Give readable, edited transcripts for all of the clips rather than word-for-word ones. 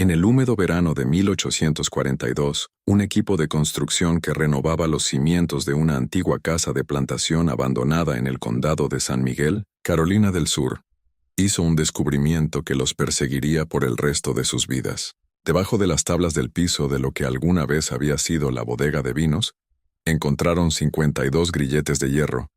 En el húmedo verano de 1842, un equipo de construcción que renovaba los cimientos de una antigua casa de plantación abandonada en el condado de San Miguel, Carolina del Sur, hizo un descubrimiento que los perseguiría por el resto de sus vidas. Debajo de las tablas del piso de lo que alguna vez había sido la bodega de vinos, encontraron 52 grilletes de hierro,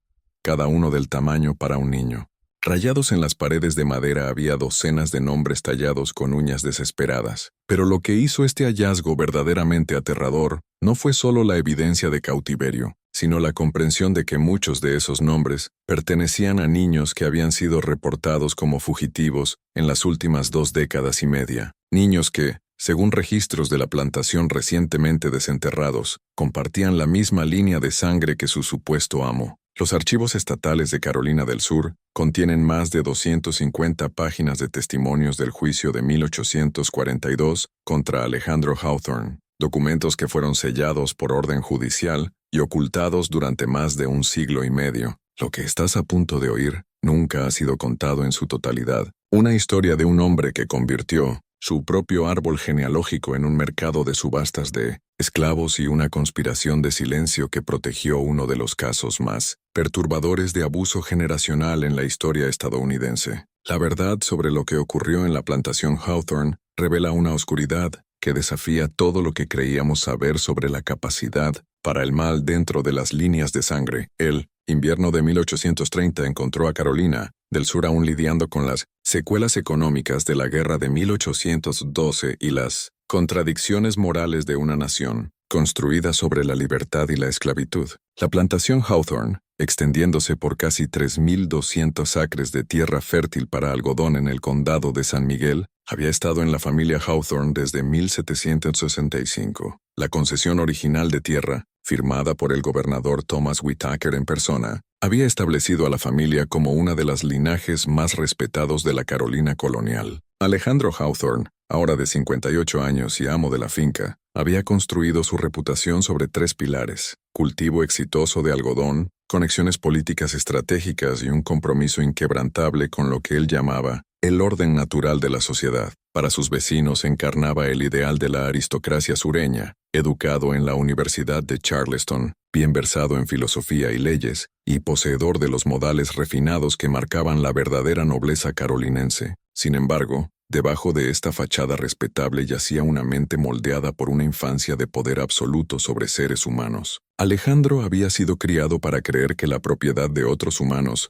cada uno del tamaño para un niño. Rayados en las paredes de madera había docenas de nombres tallados con uñas desesperadas. Pero lo que hizo este hallazgo verdaderamente aterrador no fue solo la evidencia de cautiverio, sino la comprensión de que muchos de esos nombres pertenecían a niños que habían sido reportados como fugitivos en las últimas 2 décadas y media. Niños que, según registros de la plantación recientemente desenterrados, compartían la misma línea de sangre que su supuesto amo. Los archivos estatales de Carolina del Sur contienen más de 250 páginas de testimonios del juicio de 1842 contra Alejandro Hawthorne, documentos que fueron sellados por orden judicial y ocultados durante más de un siglo y medio. Lo que estás a punto de oír nunca ha sido contado en su totalidad. Una historia de un hombre que convirtió su propio árbol genealógico en un mercado de subastas de esclavos y una conspiración de silencio que protegió uno de los casos más perturbadores de abuso generacional en la historia estadounidense. La verdad sobre lo que ocurrió en la plantación Hawthorne revela una oscuridad que desafía todo lo que creíamos saber sobre la capacidad para el mal dentro de las líneas de sangre. El invierno de 1830 encontró a Carolina del Sur aún lidiando con las secuelas económicas de la guerra de 1812 y las contradicciones morales de una nación construida sobre la libertad y la esclavitud. La plantación Hawthorne, extendiéndose por casi 3.200 acres de tierra fértil para algodón en el condado de San Miguel, había estado en la familia Hawthorne desde 1765. La concesión original de tierra, firmada por el gobernador Thomas Whitaker en persona, había establecido a la familia como una de las linajes más respetados de la Carolina colonial. Alejandro Hawthorne, ahora de 58 años y amo de la finca, había construido su reputación sobre 3 pilares: cultivo exitoso de algodón, conexiones políticas estratégicas y un compromiso inquebrantable con lo que él llamaba el orden natural de la sociedad. Para sus vecinos encarnaba el ideal de la aristocracia sureña, educado en la Universidad de Charleston, bien versado en filosofía y leyes, y poseedor de los modales refinados que marcaban la verdadera nobleza carolinense. Sin embargo, debajo de esta fachada respetable yacía una mente moldeada por una infancia de poder absoluto sobre seres humanos. Alejandro había sido criado para creer que la propiedad de otros humanos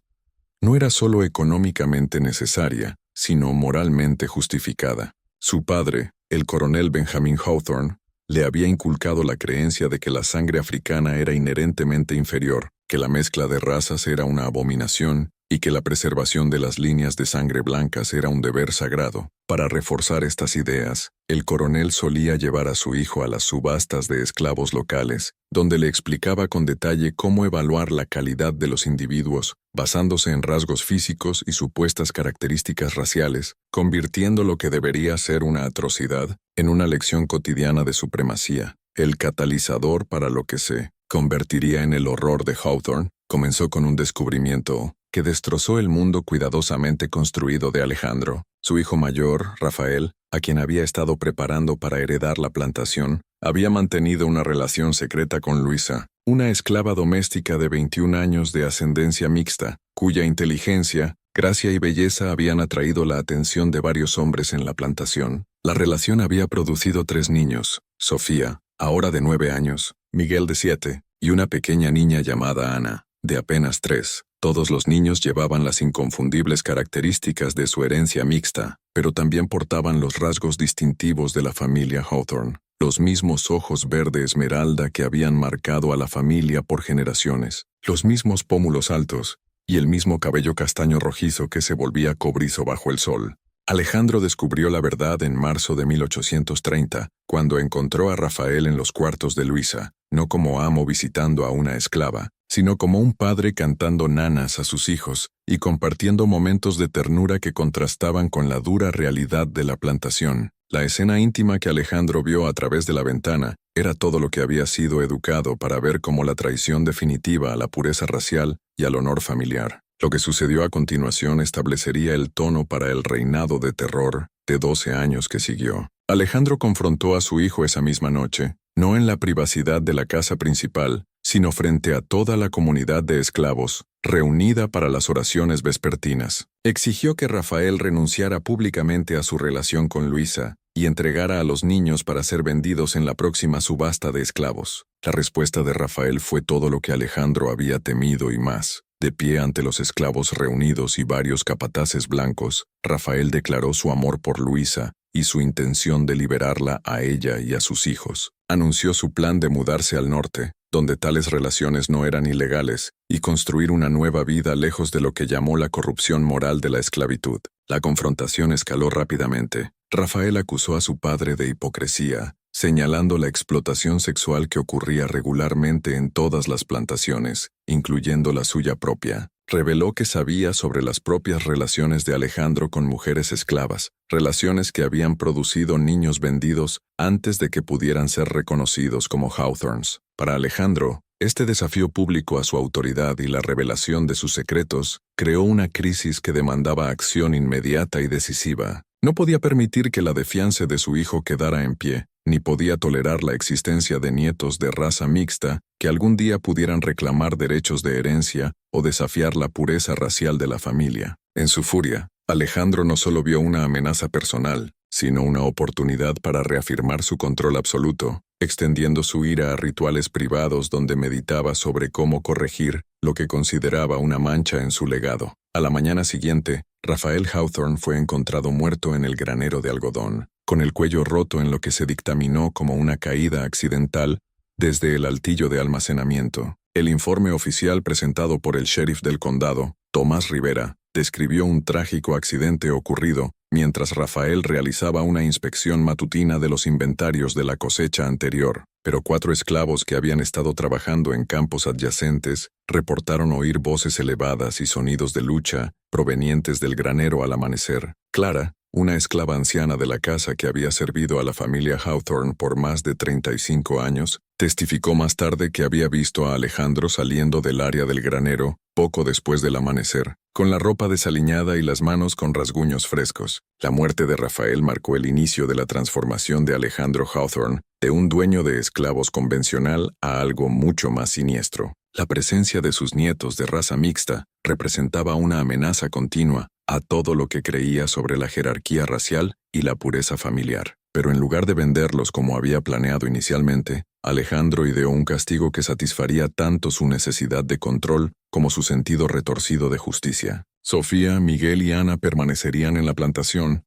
no era solo económicamente necesaria, sino moralmente justificada. Su padre, el coronel Benjamin Hawthorne, le había inculcado la creencia de que la sangre africana era inherentemente inferior, que la mezcla de razas era una abominación y que la preservación de las líneas de sangre blancas era un deber sagrado. Para reforzar estas ideas, el coronel solía llevar a su hijo a las subastas de esclavos locales, donde le explicaba con detalle cómo evaluar la calidad de los individuos, basándose en rasgos físicos y supuestas características raciales, convirtiendo lo que debería ser una atrocidad en una lección cotidiana de supremacía. El catalizador para lo que se convertiría en el horror de Hawthorne comenzó con un descubrimiento que destrozó el mundo cuidadosamente construido de Alejandro. Su hijo mayor, Rafael, a quien había estado preparando para heredar la plantación, había mantenido una relación secreta con Luisa, una esclava doméstica de 21 años de ascendencia mixta, cuya inteligencia, gracia y belleza habían atraído la atención de varios hombres en la plantación. La relación había producido 3 niños: Sofía, ahora de 9 años, Miguel de 7, y una pequeña niña llamada Ana, de apenas 3. Todos los niños llevaban las inconfundibles características de su herencia mixta, pero también portaban los rasgos distintivos de la familia Hawthorne, los mismos ojos verde esmeralda que habían marcado a la familia por generaciones, los mismos pómulos altos y el mismo cabello castaño rojizo que se volvía cobrizo bajo el sol. Alejandro descubrió la verdad en marzo de 1830, cuando encontró a Rafael en los cuartos de Luisa, no como amo visitando a una esclava, sino como un padre cantando nanas a sus hijos y compartiendo momentos de ternura que contrastaban con la dura realidad de la plantación. La escena íntima que Alejandro vio a través de la ventana era todo lo que había sido educado para ver como la traición definitiva a la pureza racial y al honor familiar. Lo que sucedió a continuación establecería el tono para el reinado de terror de 12 años que siguió. Alejandro confrontó a su hijo esa misma noche, no en la privacidad de la casa principal, sino frente a toda la comunidad de esclavos, reunida para las oraciones vespertinas. Exigió que Rafael renunciara públicamente a su relación con Luisa y entregara a los niños para ser vendidos en la próxima subasta de esclavos. La respuesta de Rafael fue todo lo que Alejandro había temido y más. De pie ante los esclavos reunidos y varios capataces blancos, Rafael declaró su amor por Luisa y su intención de liberarla a ella y a sus hijos. Anunció su plan de mudarse al norte, donde tales relaciones no eran ilegales, y construir una nueva vida lejos de lo que llamó la corrupción moral de la esclavitud. La confrontación escaló rápidamente. Rafael acusó a su padre de hipocresía, señalando la explotación sexual que ocurría regularmente en todas las plantaciones, incluyendo la suya propia. Reveló que sabía sobre las propias relaciones de Alejandro con mujeres esclavas, relaciones que habían producido niños vendidos antes de que pudieran ser reconocidos como Hawthorns. Para Alejandro, este desafío público a su autoridad y la revelación de sus secretos creó una crisis que demandaba acción inmediata y decisiva. No podía permitir que la defianza de su hijo quedara en pie, ni podía tolerar la existencia de nietos de raza mixta que algún día pudieran reclamar derechos de herencia o desafiar la pureza racial de la familia. En su furia, Alejandro no solo vio una amenaza personal, sino una oportunidad para reafirmar su control absoluto, extendiendo su ira a rituales privados donde meditaba sobre cómo corregir lo que consideraba una mancha en su legado. A la mañana siguiente, Rafael Hawthorne fue encontrado muerto en el granero de algodón, con el cuello roto en lo que se dictaminó como una caída accidental desde el altillo de almacenamiento. El informe oficial presentado por el sheriff del condado, Tomás Rivera, describió un trágico accidente ocurrido mientras Rafael realizaba una inspección matutina de los inventarios de la cosecha anterior, pero 4 esclavos que habían estado trabajando en campos adyacentes reportaron oír voces elevadas y sonidos de lucha provenientes del granero al amanecer. Clara, una esclava anciana de la casa que había servido a la familia Hawthorne por más de 35 años, testificó más tarde que había visto a Alejandro saliendo del área del granero poco después del amanecer, con la ropa desaliñada y las manos con rasguños frescos. La muerte de Rafael marcó el inicio de la transformación de Alejandro Hawthorne de un dueño de esclavos convencional a algo mucho más siniestro. La presencia de sus nietos de raza mixta representaba una amenaza continua a todo lo que creía sobre la jerarquía racial y la pureza familiar. Pero en lugar de venderlos como había planeado inicialmente, Alejandro ideó un castigo que satisfaría tanto su necesidad de control como su sentido retorcido de justicia. Sofía, Miguel y Ana permanecerían en la plantación,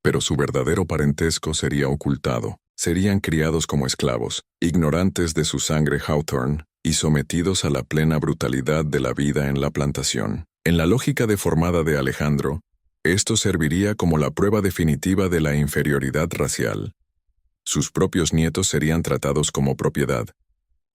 pero su verdadero parentesco sería ocultado. Serían criados como esclavos, ignorantes de su sangre Hawthorne y sometidos a la plena brutalidad de la vida en la plantación. En la lógica deformada de Alejandro, esto serviría como la prueba definitiva de la inferioridad racial. Sus propios nietos serían tratados como propiedad,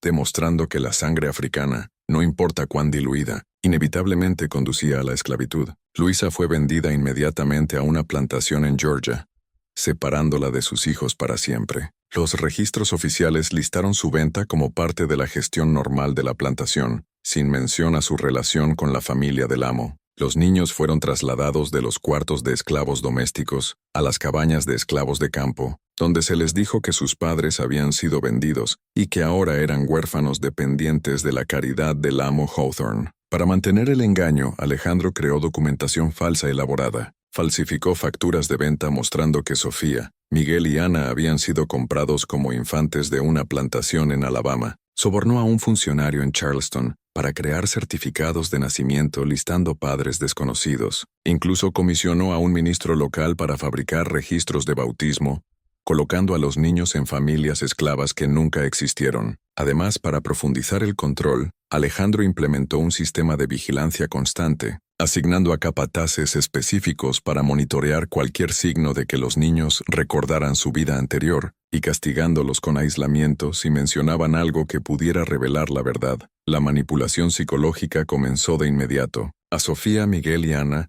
demostrando que la sangre africana, no importa cuán diluida, inevitablemente conducía a la esclavitud. Luisa fue vendida inmediatamente a una plantación en Georgia, separándola de sus hijos para siempre. Los registros oficiales listaron su venta como parte de la gestión normal de la plantación, sin mención a su relación con la familia del amo. Los niños fueron trasladados de los cuartos de esclavos domésticos a las cabañas de esclavos de campo, donde se les dijo que sus padres habían sido vendidos y que ahora eran huérfanos dependientes de la caridad del amo Hawthorne. Para mantener el engaño, Alejandro creó documentación falsa elaborada. Falsificó facturas de venta mostrando que Sofía, Miguel y Ana habían sido comprados como infantes de una plantación en Alabama. Sobornó a un funcionario en Charleston para crear certificados de nacimiento listando padres desconocidos. Incluso comisionó a un ministro local para fabricar registros de bautismo, colocando a los niños en familias esclavas que nunca existieron. Además, para profundizar el control, Alejandro implementó un sistema de vigilancia constante, asignando a capataces específicos para monitorear cualquier signo de que los niños recordaran su vida anterior y castigándolos con aislamiento si mencionaban algo que pudiera revelar la verdad. La manipulación psicológica comenzó de inmediato. A Sofía, Miguel y Ana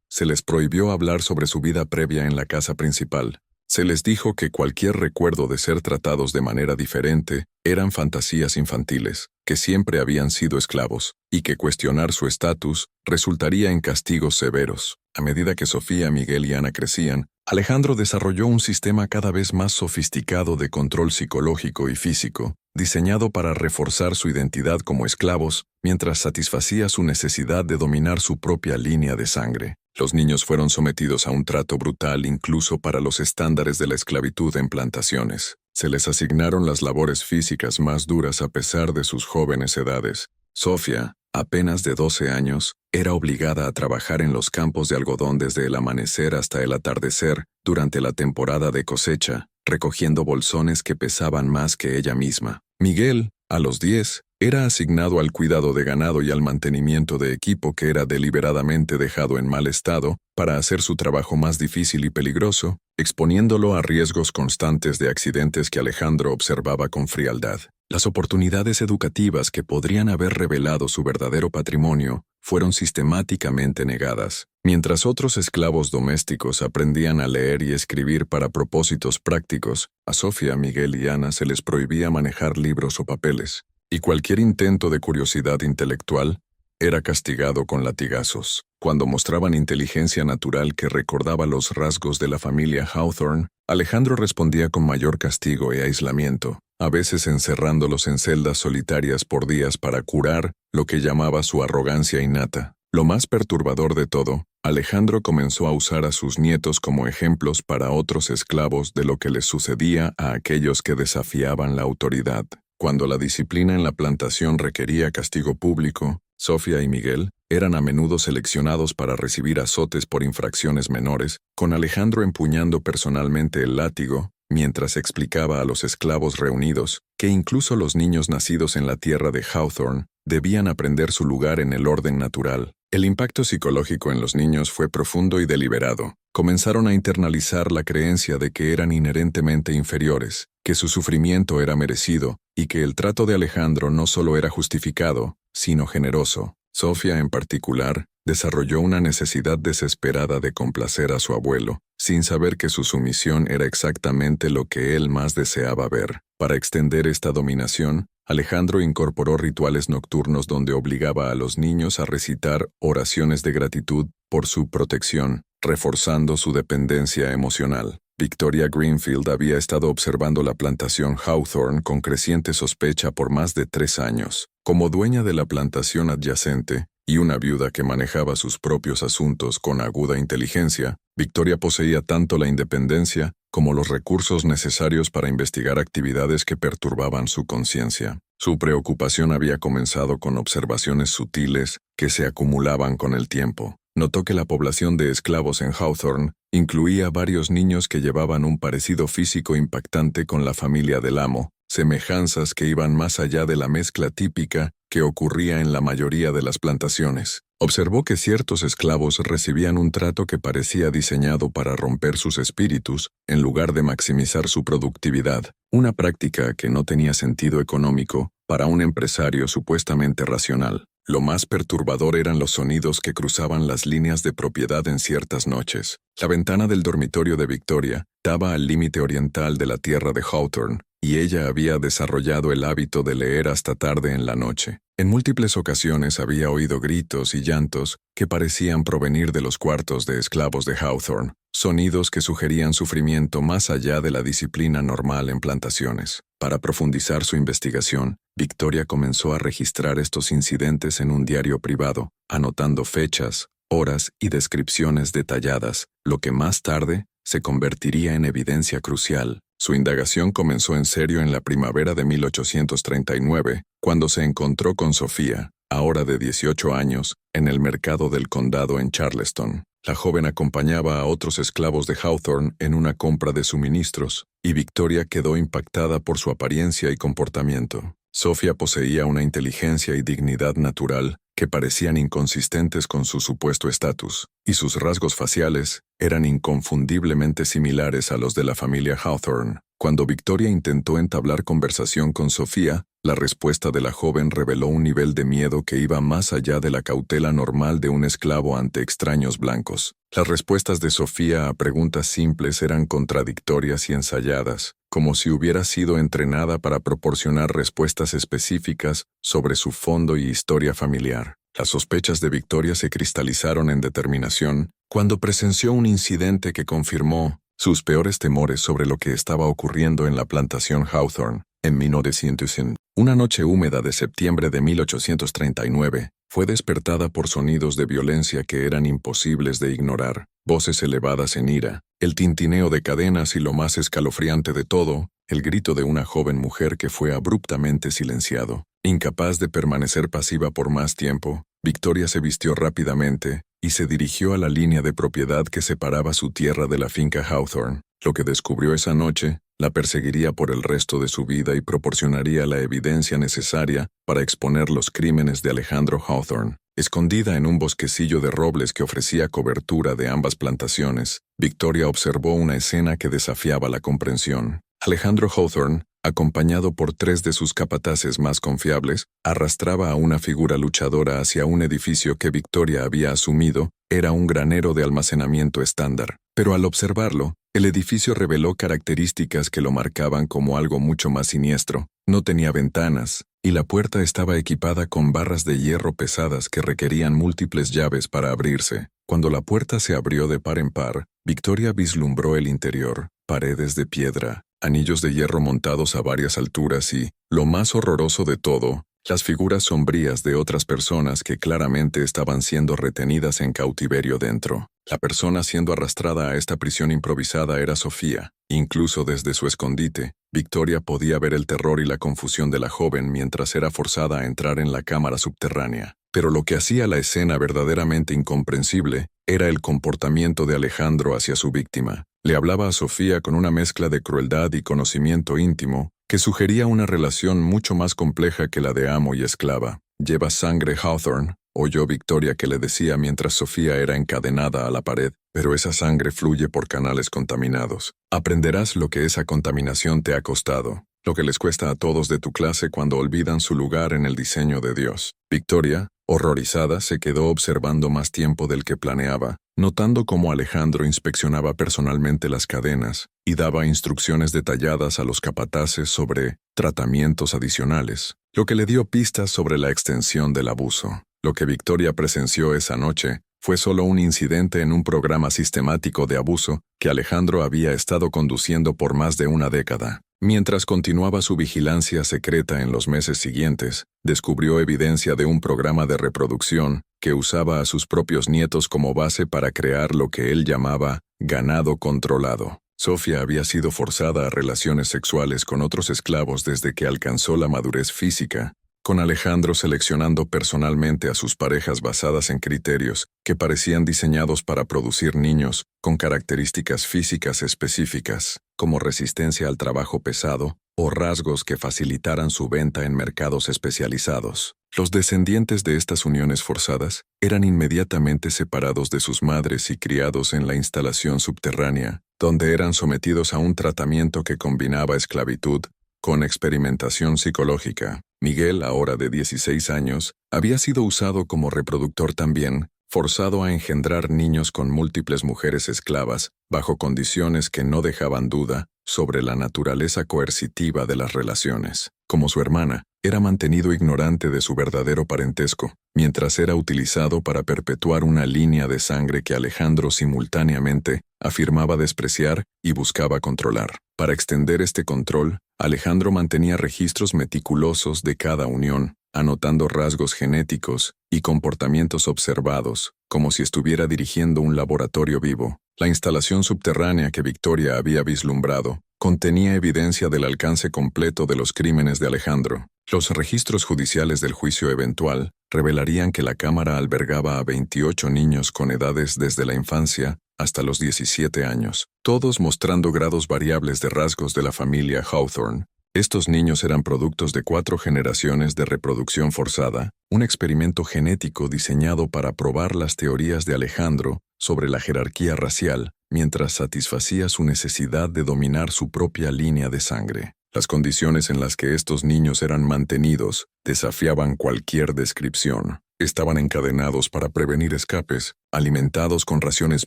se les prohibió hablar sobre su vida previa en la casa principal. Se les dijo que cualquier recuerdo de ser tratados de manera diferente eran fantasías infantiles, que siempre habían sido esclavos, y que cuestionar su estatus resultaría en castigos severos. A medida que Sofía, Miguel y Ana crecían, Alejandro desarrolló un sistema cada vez más sofisticado de control psicológico y físico, diseñado para reforzar su identidad como esclavos, mientras satisfacía su necesidad de dominar su propia línea de sangre. Los niños fueron sometidos a un trato brutal incluso para los estándares de la esclavitud en plantaciones. Se les asignaron las labores físicas más duras a pesar de sus jóvenes edades. Sofía, apenas de 12 años, era obligada a trabajar en los campos de algodón desde el amanecer hasta el atardecer durante la temporada de cosecha, recogiendo bolsones que pesaban más que ella misma. Miguel, a los 10, era asignado al cuidado de ganado y al mantenimiento de equipo que era deliberadamente dejado en mal estado para hacer su trabajo más difícil y peligroso, exponiéndolo a riesgos constantes de accidentes que Alejandro observaba con frialdad. Las oportunidades educativas que podrían haber revelado su verdadero patrimonio fueron sistemáticamente negadas. Mientras otros esclavos domésticos aprendían a leer y escribir para propósitos prácticos, a Sofía, Miguel y Ana se les prohibía manejar libros o papeles, y cualquier intento de curiosidad intelectual era castigado con latigazos. Cuando mostraban inteligencia natural que recordaba los rasgos de la familia Hawthorne, Alejandro respondía con mayor castigo y aislamiento, a veces encerrándolos en celdas solitarias por días para curar lo que llamaba su arrogancia innata. Lo más perturbador de todo, Alejandro comenzó a usar a sus nietos como ejemplos para otros esclavos de lo que les sucedía a aquellos que desafiaban la autoridad. Cuando la disciplina en la plantación requería castigo público, Sofía y Miguel eran a menudo seleccionados para recibir azotes por infracciones menores, con Alejandro empuñando personalmente el látigo, mientras explicaba a los esclavos reunidos que incluso los niños nacidos en la tierra de Hawthorne debían aprender su lugar en el orden natural. El impacto psicológico en los niños fue profundo y deliberado. Comenzaron a internalizar la creencia de que eran inherentemente inferiores, que su sufrimiento era merecido y que el trato de Alejandro no solo era justificado, sino generoso. Sofía, en particular, desarrolló una necesidad desesperada de complacer a su abuelo, sin saber que su sumisión era exactamente lo que él más deseaba ver. Para extender esta dominación, Alejandro incorporó rituales nocturnos donde obligaba a los niños a recitar oraciones de gratitud por su protección, reforzando su dependencia emocional. Victoria Greenfield había estado observando la plantación Hawthorne con creciente sospecha por más de 3 años. Como dueña de la plantación adyacente y una viuda que manejaba sus propios asuntos con aguda inteligencia, Victoria poseía tanto la independencia como los recursos necesarios para investigar actividades que perturbaban su conciencia. Su preocupación había comenzado con observaciones sutiles que se acumulaban con el tiempo. Notó que la población de esclavos en Hawthorne incluía varios niños que llevaban un parecido físico impactante con la familia del amo, semejanzas que iban más allá de la mezcla típica que ocurría en la mayoría de las plantaciones. Observó que ciertos esclavos recibían un trato que parecía diseñado para romper sus espíritus en lugar de maximizar su productividad, una práctica que no tenía sentido económico para un empresario supuestamente racional. Lo más perturbador eran los sonidos que cruzaban las líneas de propiedad en ciertas noches. La ventana del dormitorio de Victoria daba al límite oriental de la tierra de Hawthorne, y ella había desarrollado el hábito de leer hasta tarde en la noche. En múltiples ocasiones había oído gritos y llantos que parecían provenir de los cuartos de esclavos de Hawthorne, sonidos que sugerían sufrimiento más allá de la disciplina normal en plantaciones. Para profundizar su investigación, Victoria comenzó a registrar estos incidentes en un diario privado, anotando fechas, horas y descripciones detalladas, lo que más tarde se convertiría en evidencia crucial. Su indagación comenzó en serio en la primavera de 1839, cuando se encontró con Sofía, ahora de 18 años, en el mercado del condado en Charleston. La joven acompañaba a otros esclavos de Hawthorne en una compra de suministros, y Victoria quedó impactada por su apariencia y comportamiento. Sofía poseía una inteligencia y dignidad natural que parecían inconsistentes con su supuesto estatus, y sus rasgos faciales eran inconfundiblemente similares a los de la familia Hawthorne. Cuando Victoria intentó entablar conversación con Sofía, la respuesta de la joven reveló un nivel de miedo que iba más allá de la cautela normal de un esclavo ante extraños blancos. Las respuestas de Sofía a preguntas simples eran contradictorias y ensayadas, como si hubiera sido entrenada para proporcionar respuestas específicas sobre su fondo y historia familiar. Las sospechas de Victoria se cristalizaron en determinación cuando presenció un incidente que confirmó sus peores temores sobre lo que estaba ocurriendo en la plantación Hawthorne. En 1900, una noche húmeda de septiembre de 1839, fue despertada por sonidos de violencia que eran imposibles de ignorar, voces elevadas en ira, el tintineo de cadenas y lo más escalofriante de todo, el grito de una joven mujer que fue abruptamente silenciado. Incapaz de permanecer pasiva por más tiempo, Victoria se vistió rápidamente y se dirigió a la línea de propiedad que separaba su tierra de la finca Hawthorne. Lo que descubrió esa noche la perseguiría por el resto de su vida y proporcionaría la evidencia necesaria para exponer los crímenes de Alejandro Hawthorne. Escondida en un bosquecillo de robles que ofrecía cobertura de ambas plantaciones, Victoria observó una escena que desafiaba la comprensión. Alejandro Hawthorne, acompañado por 3 de sus capataces más confiables, arrastraba a una figura luchadora hacia un edificio que Victoria había asumido era un granero de almacenamiento estándar. Pero al observarlo, el edificio reveló características que lo marcaban como algo mucho más siniestro. No tenía ventanas, y la puerta estaba equipada con barras de hierro pesadas que requerían múltiples llaves para abrirse. Cuando la puerta se abrió de par en par, Victoria vislumbró el interior, paredes de piedra, anillos de hierro montados a varias alturas y, lo más horroroso de todo, las figuras sombrías de otras personas que claramente estaban siendo retenidas en cautiverio dentro. La persona siendo arrastrada a esta prisión improvisada era Sofía. Incluso desde su escondite, Victoria podía ver el terror y la confusión de la joven mientras era forzada a entrar en la cámara subterránea. Pero lo que hacía la escena verdaderamente incomprensible era el comportamiento de Alejandro hacia su víctima. Le hablaba a Sofía con una mezcla de crueldad y conocimiento íntimo que sugería una relación mucho más compleja que la de amo y esclava. «Lleva sangre, Hawthorne», oyó Victoria que le decía mientras Sofía era encadenada a la pared, «pero esa sangre fluye por canales contaminados. Aprenderás lo que esa contaminación te ha costado, lo que les cuesta a todos de tu clase cuando olvidan su lugar en el diseño de Dios». Victoria, horrorizada, se quedó observando más tiempo del que planeaba, notando cómo Alejandro inspeccionaba personalmente las cadenas y daba instrucciones detalladas a los capataces sobre tratamientos adicionales, lo que le dio pistas sobre la extensión del abuso. Lo que Victoria presenció esa noche fue solo un incidente en un programa sistemático de abuso que Alejandro había estado conduciendo por más de una década. Mientras continuaba su vigilancia secreta en los meses siguientes, descubrió evidencia de un programa de reproducción que usaba a sus propios nietos como base para crear lo que él llamaba ganado controlado. Sofía había sido forzada a relaciones sexuales con otros esclavos desde que alcanzó la madurez física, con Alejandro seleccionando personalmente a sus parejas basadas en criterios que parecían diseñados para producir niños con características físicas específicas, como resistencia al trabajo pesado o rasgos que facilitaran su venta en mercados especializados. Los descendientes de estas uniones forzadas eran inmediatamente separados de sus madres y criados en la instalación subterránea, donde eran sometidos a un tratamiento que combinaba esclavitud con experimentación psicológica. Miguel, ahora de 16 años, había sido usado como reproductor también, forzado a engendrar niños con múltiples mujeres esclavas, bajo condiciones que no dejaban duda sobre la naturaleza coercitiva de las relaciones. Como su hermana, era mantenido ignorante de su verdadero parentesco, mientras era utilizado para perpetuar una línea de sangre que Alejandro simultáneamente afirmaba despreciar y buscaba controlar. Para extender este control, Alejandro mantenía registros meticulosos de cada unión, anotando rasgos genéticos y comportamientos observados, como si estuviera dirigiendo un laboratorio vivo. La instalación subterránea que Victoria había vislumbrado contenía evidencia del alcance completo de los crímenes de Alejandro. Los registros judiciales del juicio eventual revelarían que la cámara albergaba a 28 niños con edades desde la infancia hasta los 17 años, todos mostrando grados variables de rasgos de la familia Hawthorne. Estos niños eran productos de 4 generaciones de reproducción forzada, un experimento genético diseñado para probar las teorías de Alejandro sobre la jerarquía racial, mientras satisfacía su necesidad de dominar su propia línea de sangre. Las condiciones en las que estos niños eran mantenidos desafiaban cualquier descripción. Estaban encadenados para prevenir escapes, alimentados con raciones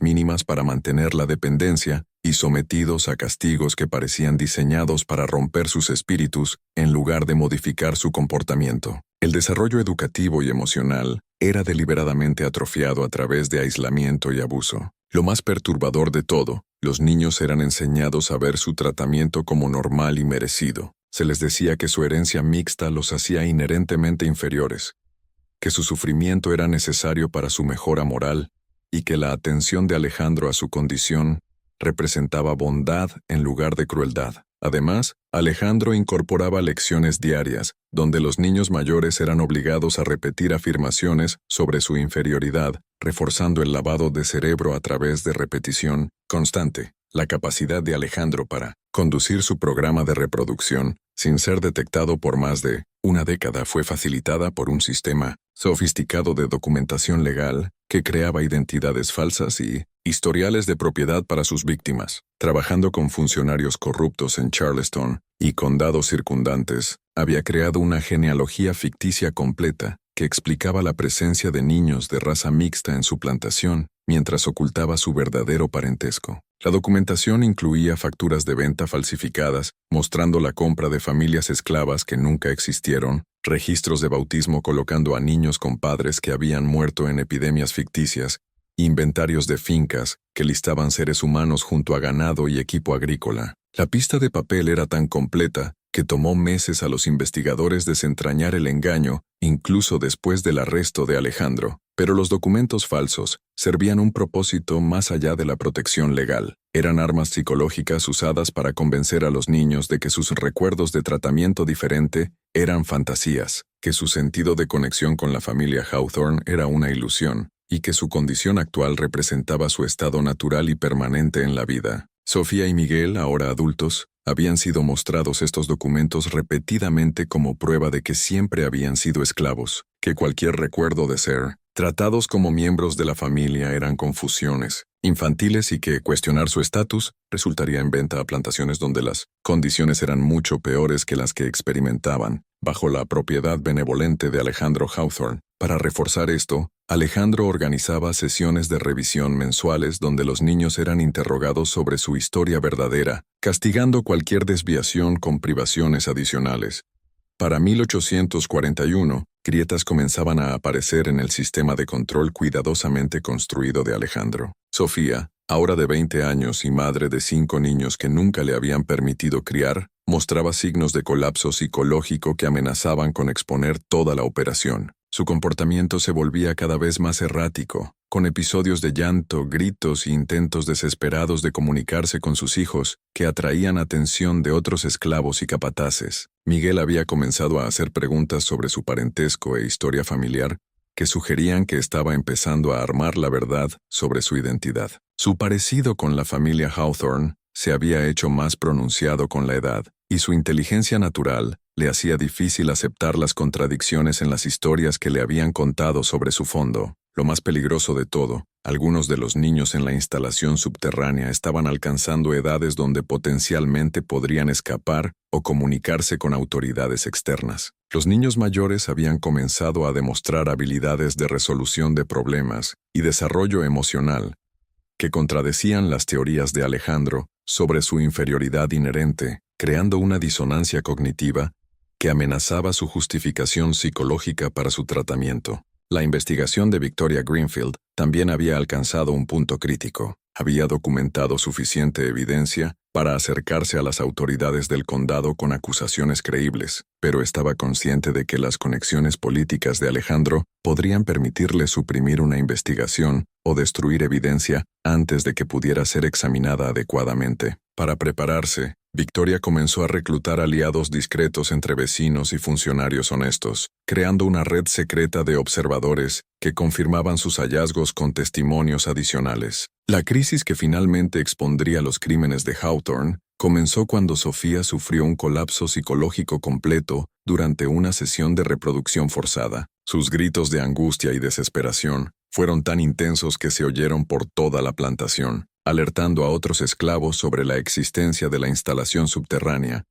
mínimas para mantener la dependencia y sometidos a castigos que parecían diseñados para romper sus espíritus en lugar de modificar su comportamiento. El desarrollo educativo y emocional era deliberadamente atrofiado a través de aislamiento y abuso. Lo más perturbador de todo, los niños eran enseñados a ver su tratamiento como normal y merecido. Se les decía que su herencia mixta los hacía inherentemente inferiores, que su sufrimiento era necesario para su mejora moral y que la atención de Alejandro a su condición representaba bondad en lugar de crueldad. Además, Alejandro incorporaba lecciones diarias, donde los niños mayores eran obligados a repetir afirmaciones sobre su inferioridad, reforzando el lavado de cerebro a través de repetición constante. La capacidad de Alejandro para conducir su programa de reproducción, sin ser detectado por más de una década, fue facilitada por un sistema sofisticado de documentación legal que creaba identidades falsas y historiales de propiedad para sus víctimas. Trabajando con funcionarios corruptos en Charleston y condados circundantes, había creado una genealogía ficticia completa que explicaba la presencia de niños de raza mixta en su plantación, mientras ocultaba su verdadero parentesco. La documentación incluía facturas de venta falsificadas, mostrando la compra de familias esclavas que nunca existieron, registros de bautismo colocando a niños con padres que habían muerto en epidemias ficticias, inventarios de fincas que listaban seres humanos junto a ganado y equipo agrícola. La pista de papel era tan completa que tomó meses a los investigadores desentrañar el engaño, incluso después del arresto de Alejandro. Pero los documentos falsos servían un propósito más allá de la protección legal. Eran armas psicológicas usadas para convencer a los niños de que sus recuerdos de tratamiento diferente eran fantasías, que su sentido de conexión con la familia Hawthorne era una ilusión, y que su condición actual representaba su estado natural y permanente en la vida. Sofía y Miguel, ahora adultos, habían sido mostrados estos documentos repetidamente como prueba de que siempre habían sido esclavos, que cualquier recuerdo de ser tratados como miembros de la familia eran confusiones infantiles y que cuestionar su estatus resultaría en venta a plantaciones donde las condiciones eran mucho peores que las que experimentaban, bajo la propiedad benevolente de Alejandro Hawthorne. Para reforzar esto, Alejandro organizaba sesiones de revisión mensuales donde los niños eran interrogados sobre su historia verdadera, castigando cualquier desviación con privaciones adicionales. Para 1841, grietas comenzaban a aparecer en el sistema de control cuidadosamente construido de Alejandro. Sofía, ahora de 20 años y madre de 5 niños que nunca le habían permitido criar, mostraba signos de colapso psicológico que amenazaban con exponer toda la operación. Su comportamiento se volvía cada vez más errático, con episodios de llanto, gritos e intentos desesperados de comunicarse con sus hijos que atraían atención de otros esclavos y capataces. Miguel había comenzado a hacer preguntas sobre su parentesco e historia familiar que sugerían que estaba empezando a armar la verdad sobre su identidad. Su parecido con la familia Hawthorne se había hecho más pronunciado con la edad, y su inteligencia natural le hacía difícil aceptar las contradicciones en las historias que le habían contado sobre su fondo. Lo más peligroso de todo, algunos de los niños en la instalación subterránea estaban alcanzando edades donde potencialmente podrían escapar o comunicarse con autoridades externas. Los niños mayores habían comenzado a demostrar habilidades de resolución de problemas y desarrollo emocional que contradecían las teorías de Alejandro sobre su inferioridad inherente, creando una disonancia cognitiva que amenazaba su justificación psicológica para su tratamiento. La investigación de Victoria Greenfield también había alcanzado un punto crítico. Había documentado suficiente evidencia para acercarse a las autoridades del condado con acusaciones creíbles, pero estaba consciente de que las conexiones políticas de Alejandro podrían permitirle suprimir una investigación o destruir evidencia antes de que pudiera ser examinada adecuadamente. Para prepararse, Victoria comenzó a reclutar aliados discretos entre vecinos y funcionarios honestos, creando una red secreta de observadores que confirmaban sus hallazgos con testimonios adicionales. La crisis que finalmente expondría los crímenes de Hawthorne comenzó cuando Sofía sufrió un colapso psicológico completo durante una sesión de reproducción forzada. Sus gritos de angustia y desesperación fueron tan intensos que se oyeron por toda la plantación, alertando a otros esclavos sobre la existencia de la instalación subterránea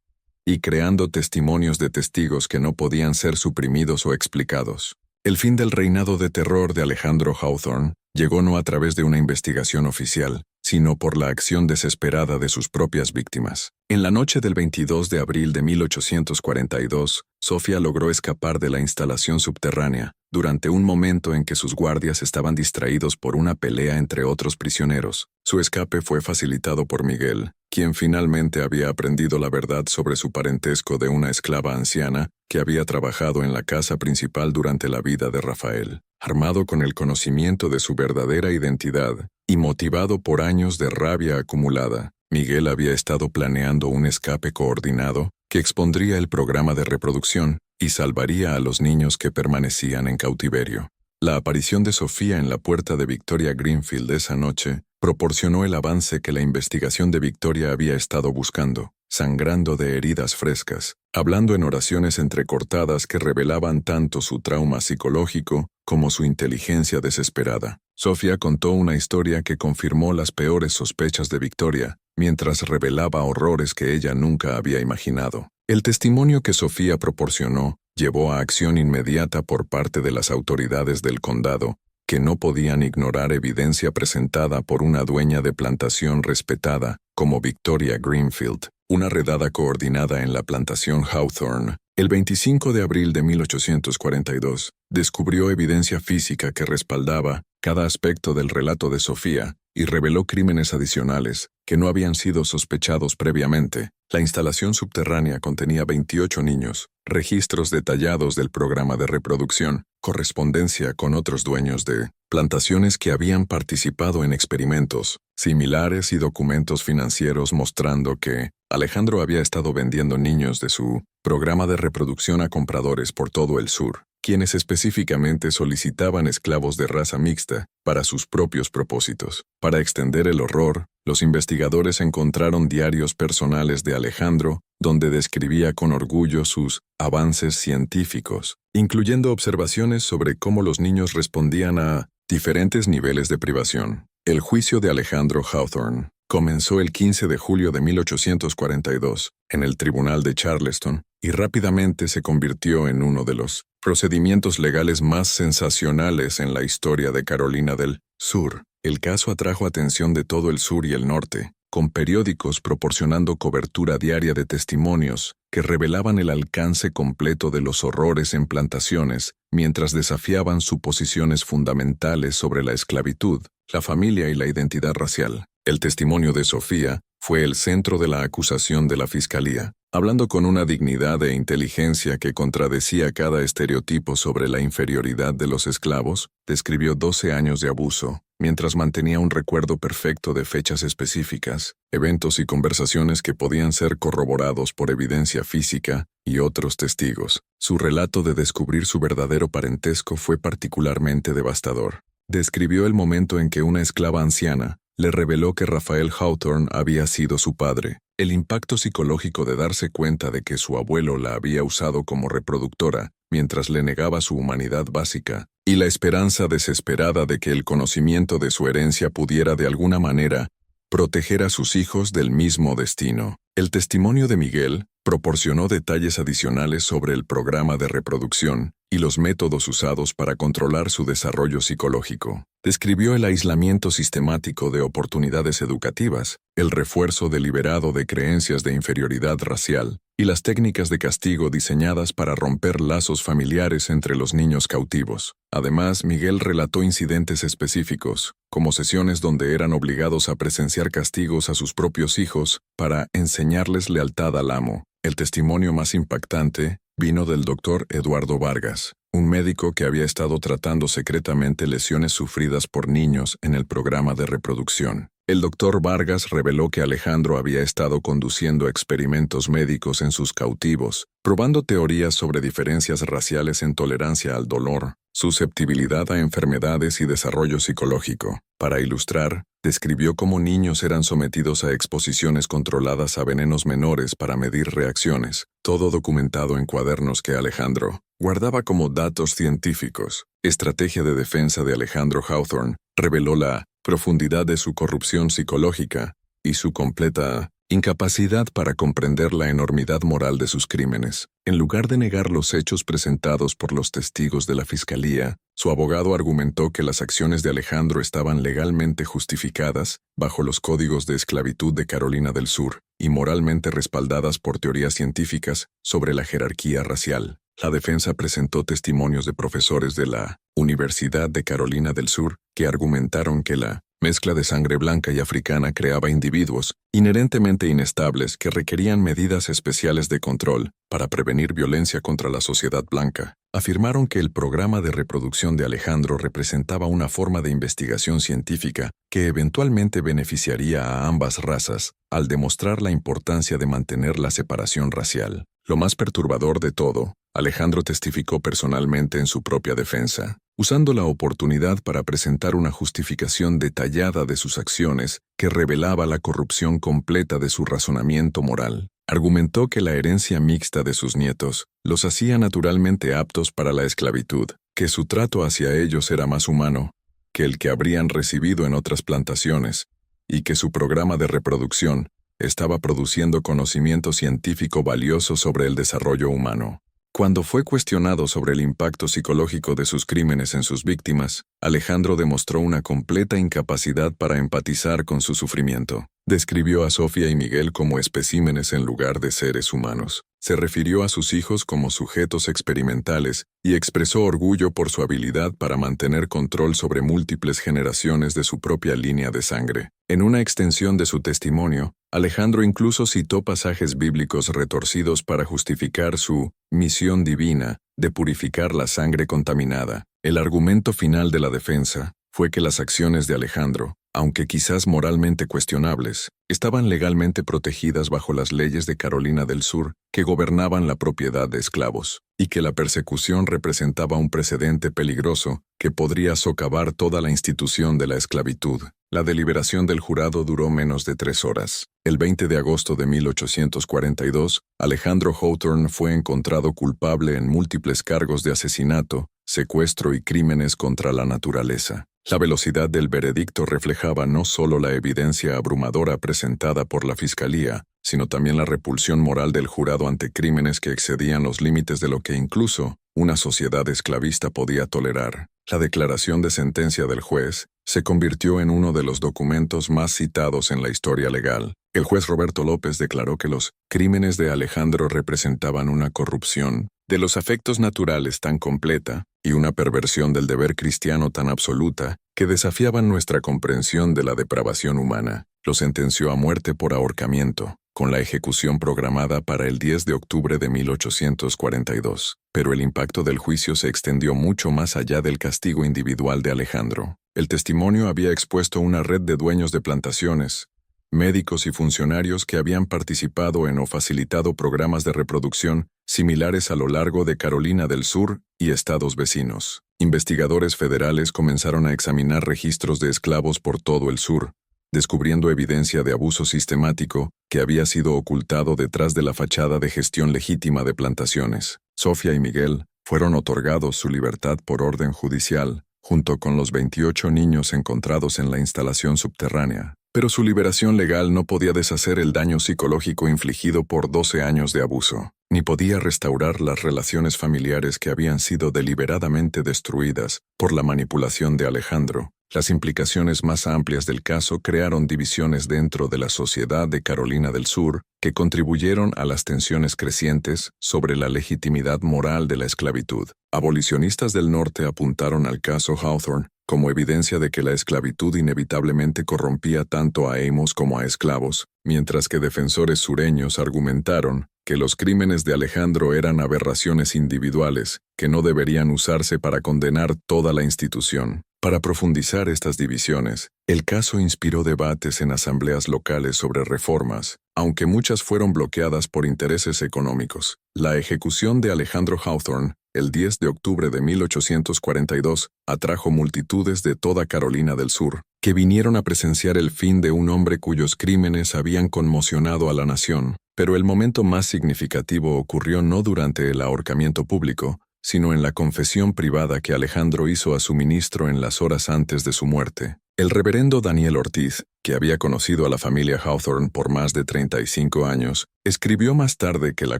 y creando testimonios de testigos que no podían ser suprimidos o explicados. El fin del reinado de terror de Alejandro Hawthorne llegó no a través de una investigación oficial, sino por la acción desesperada de sus propias víctimas. En la noche del 22 de abril de 1842, Sofía logró escapar de la instalación subterránea, durante un momento en que sus guardias estaban distraídos por una pelea entre otros prisioneros. Su escape fue facilitado por Miguel, quien finalmente había aprendido la verdad sobre su parentesco de una esclava anciana que había trabajado en la casa principal durante la vida de Rafael. Armado con el conocimiento de su verdadera identidad y motivado por años de rabia acumulada, Miguel había estado planeando un escape coordinado que expondría el programa de reproducción y salvaría a los niños que permanecían en cautiverio. La aparición de Sofía en la puerta de Victoria Greenfield esa noche proporcionó el avance que la investigación de Victoria había estado buscando, sangrando de heridas frescas, hablando en oraciones entrecortadas que revelaban tanto su trauma psicológico como su inteligencia desesperada. Sofía contó una historia que confirmó las peores sospechas de Victoria, mientras revelaba horrores que ella nunca había imaginado. El testimonio que Sofía proporcionó llevó a acción inmediata por parte de las autoridades del condado, que no podían ignorar evidencia presentada por una dueña de plantación respetada como Victoria Greenfield. Una redada coordinada en la plantación Hawthorne, el 25 de abril de 1842, descubrió evidencia física que respaldaba cada aspecto del relato de Sofía y reveló crímenes adicionales que no habían sido sospechados previamente. La instalación subterránea contenía 28 niños, registros detallados del programa de reproducción, correspondencia con otros dueños de plantaciones que habían participado en experimentos similares y documentos financieros mostrando que Alejandro había estado vendiendo niños de su programa de reproducción a compradores por todo el sur, quienes específicamente solicitaban esclavos de raza mixta para sus propios propósitos. Para extender el horror, los investigadores encontraron diarios personales de Alejandro, donde describía con orgullo sus avances científicos, incluyendo observaciones sobre cómo los niños respondían a diferentes niveles de privación. El juicio de Alejandro Hawthorne comenzó el 15 de julio de 1842 en el Tribunal de Charleston y rápidamente se convirtió en uno de los procedimientos legales más sensacionales en la historia de Carolina del Sur. El caso atrajo atención de todo el sur y el norte, con periódicos proporcionando cobertura diaria de testimonios que revelaban el alcance completo de los horrores en plantaciones, mientras desafiaban suposiciones fundamentales sobre la esclavitud, la familia y la identidad racial. El testimonio de Sofía fue el centro de la acusación de la fiscalía, hablando con una dignidad e inteligencia que contradecía cada estereotipo sobre la inferioridad de los esclavos. Describió 12 años de abuso, mientras mantenía un recuerdo perfecto de fechas específicas, eventos y conversaciones que podían ser corroborados por evidencia física y otros testigos. Su relato de descubrir su verdadero parentesco fue particularmente devastador. Describió el momento en que una esclava anciana le reveló que Rafael Hawthorne había sido su padre. El impacto psicológico de darse cuenta de que su abuelo la había usado como reproductora mientras le negaba su humanidad básica, y la esperanza desesperada de que el conocimiento de su herencia pudiera de alguna manera proteger a sus hijos del mismo destino. El testimonio de Miguel proporcionó detalles adicionales sobre el programa de reproducción y los métodos usados para controlar su desarrollo psicológico. Describió el aislamiento sistemático de oportunidades educativas, el refuerzo deliberado de creencias de inferioridad racial y las técnicas de castigo diseñadas para romper lazos familiares entre los niños cautivos. Además, Miguel relató incidentes específicos, como sesiones donde eran obligados a presenciar castigos a sus propios hijos para enseñarles lealtad al amo. El testimonio más impactante vino del doctor Eduardo Vargas, un médico que había estado tratando secretamente lesiones sufridas por niños en el programa de reproducción. El doctor Vargas reveló que Alejandro había estado conduciendo experimentos médicos en sus cautivos, probando teorías sobre diferencias raciales en tolerancia al dolor, susceptibilidad a enfermedades y desarrollo psicológico. Para ilustrar, describió cómo niños eran sometidos a exposiciones controladas a venenos menores para medir reacciones, todo documentado en cuadernos que Alejandro guardaba como datos científicos. Estrategia de defensa de Alejandro Hawthorne reveló la profundidad de su corrupción psicológica y su completa Incapacidad para comprender la enormidad moral de sus crímenes. En lugar de negar los hechos presentados por los testigos de la fiscalía, su abogado argumentó que las acciones de Alejandro estaban legalmente justificadas bajo los códigos de esclavitud de Carolina del Sur y moralmente respaldadas por teorías científicas sobre la jerarquía racial. La defensa presentó testimonios de profesores de la Universidad de Carolina del Sur que argumentaron que la mezcla de sangre blanca y africana creaba individuos inherentemente inestables que requerían medidas especiales de control para prevenir violencia contra la sociedad blanca. Afirmaron que el programa de reproducción de Alejandro representaba una forma de investigación científica que eventualmente beneficiaría a ambas razas al demostrar la importancia de mantener la separación racial. Lo más perturbador de todo, Alejandro testificó personalmente en su propia defensa, usando la oportunidad para presentar una justificación detallada de sus acciones que revelaba la corrupción completa de su razonamiento moral. Argumentó que la herencia mixta de sus nietos los hacía naturalmente aptos para la esclavitud, que su trato hacia ellos era más humano que el que habrían recibido en otras plantaciones, y que su programa de reproducción estaba produciendo conocimiento científico valioso sobre el desarrollo humano. Cuando fue cuestionado sobre el impacto psicológico de sus crímenes en sus víctimas, Alejandro demostró una completa incapacidad para empatizar con su sufrimiento. Describió a Sofía y Miguel como especímenes en lugar de seres humanos. Se refirió a sus hijos como sujetos experimentales y expresó orgullo por su habilidad para mantener control sobre múltiples generaciones de su propia línea de sangre. En una extensión de su testimonio, Alejandro incluso citó pasajes bíblicos retorcidos para justificar su misión divina de purificar la sangre contaminada. El argumento final de la defensa fue que las acciones de Alejandro, aunque quizás moralmente cuestionables, estaban legalmente protegidas bajo las leyes de Carolina del Sur que gobernaban la propiedad de esclavos, y que la persecución representaba un precedente peligroso que podría socavar toda la institución de la esclavitud. La deliberación del jurado duró menos de 3 horas. El 20 de agosto de 1842, Alejandro Hawthorne fue encontrado culpable en múltiples cargos de asesinato, secuestro y crímenes contra la naturaleza. La velocidad del veredicto reflejaba no solo la evidencia abrumadora presentada por la fiscalía, sino también la repulsión moral del jurado ante crímenes que excedían los límites de lo que incluso una sociedad esclavista podía tolerar. La declaración de sentencia del juez se convirtió en uno de los documentos más citados en la historia legal. El juez Roberto López declaró que los crímenes de Alejandro representaban una corrupción de los afectos naturales tan completa y una perversión del deber cristiano tan absoluta que desafiaban nuestra comprensión de la depravación humana. Lo sentenció a muerte por ahorcamiento, con la ejecución programada para el 10 de octubre de 1842. Pero el impacto del juicio se extendió mucho más allá del castigo individual de Alejandro. El testimonio había expuesto una red de dueños de plantaciones, médicos y funcionarios que habían participado en o facilitado programas de reproducción similares a lo largo de Carolina del Sur y estados vecinos. Investigadores federales comenzaron a examinar registros de esclavos por todo el sur, descubriendo evidencia de abuso sistemático que había sido ocultado detrás de la fachada de gestión legítima de plantaciones. Sofía y Miguel fueron otorgados su libertad por orden judicial, junto con los 28 niños encontrados en la instalación subterránea. Pero su liberación legal no podía deshacer el daño psicológico infligido por 12 años de abuso, ni podía restaurar las relaciones familiares que habían sido deliberadamente destruidas por la manipulación de Alejandro. Las implicaciones más amplias del caso crearon divisiones dentro de la sociedad de Carolina del Sur que contribuyeron a las tensiones crecientes sobre la legitimidad moral de la esclavitud. Abolicionistas del norte apuntaron al caso Hawthorne como evidencia de que la esclavitud inevitablemente corrompía tanto a amos como a esclavos, mientras que defensores sureños argumentaron que los crímenes de Alejandro eran aberraciones individuales que no deberían usarse para condenar toda la institución. Para profundizar estas divisiones, el caso inspiró debates en asambleas locales sobre reformas, aunque muchas fueron bloqueadas por intereses económicos. La ejecución de Alejandro Hawthorne, el 10 de octubre de 1842, atrajo multitudes de toda Carolina del Sur, que vinieron a presenciar el fin de un hombre cuyos crímenes habían conmocionado a la nación. Pero el momento más significativo ocurrió no durante el ahorcamiento público, sino en la confesión privada que Alejandro hizo a su ministro en las horas antes de su muerte. El reverendo Daniel Ortiz, que había conocido a la familia Hawthorne por más de 35 años, escribió más tarde que la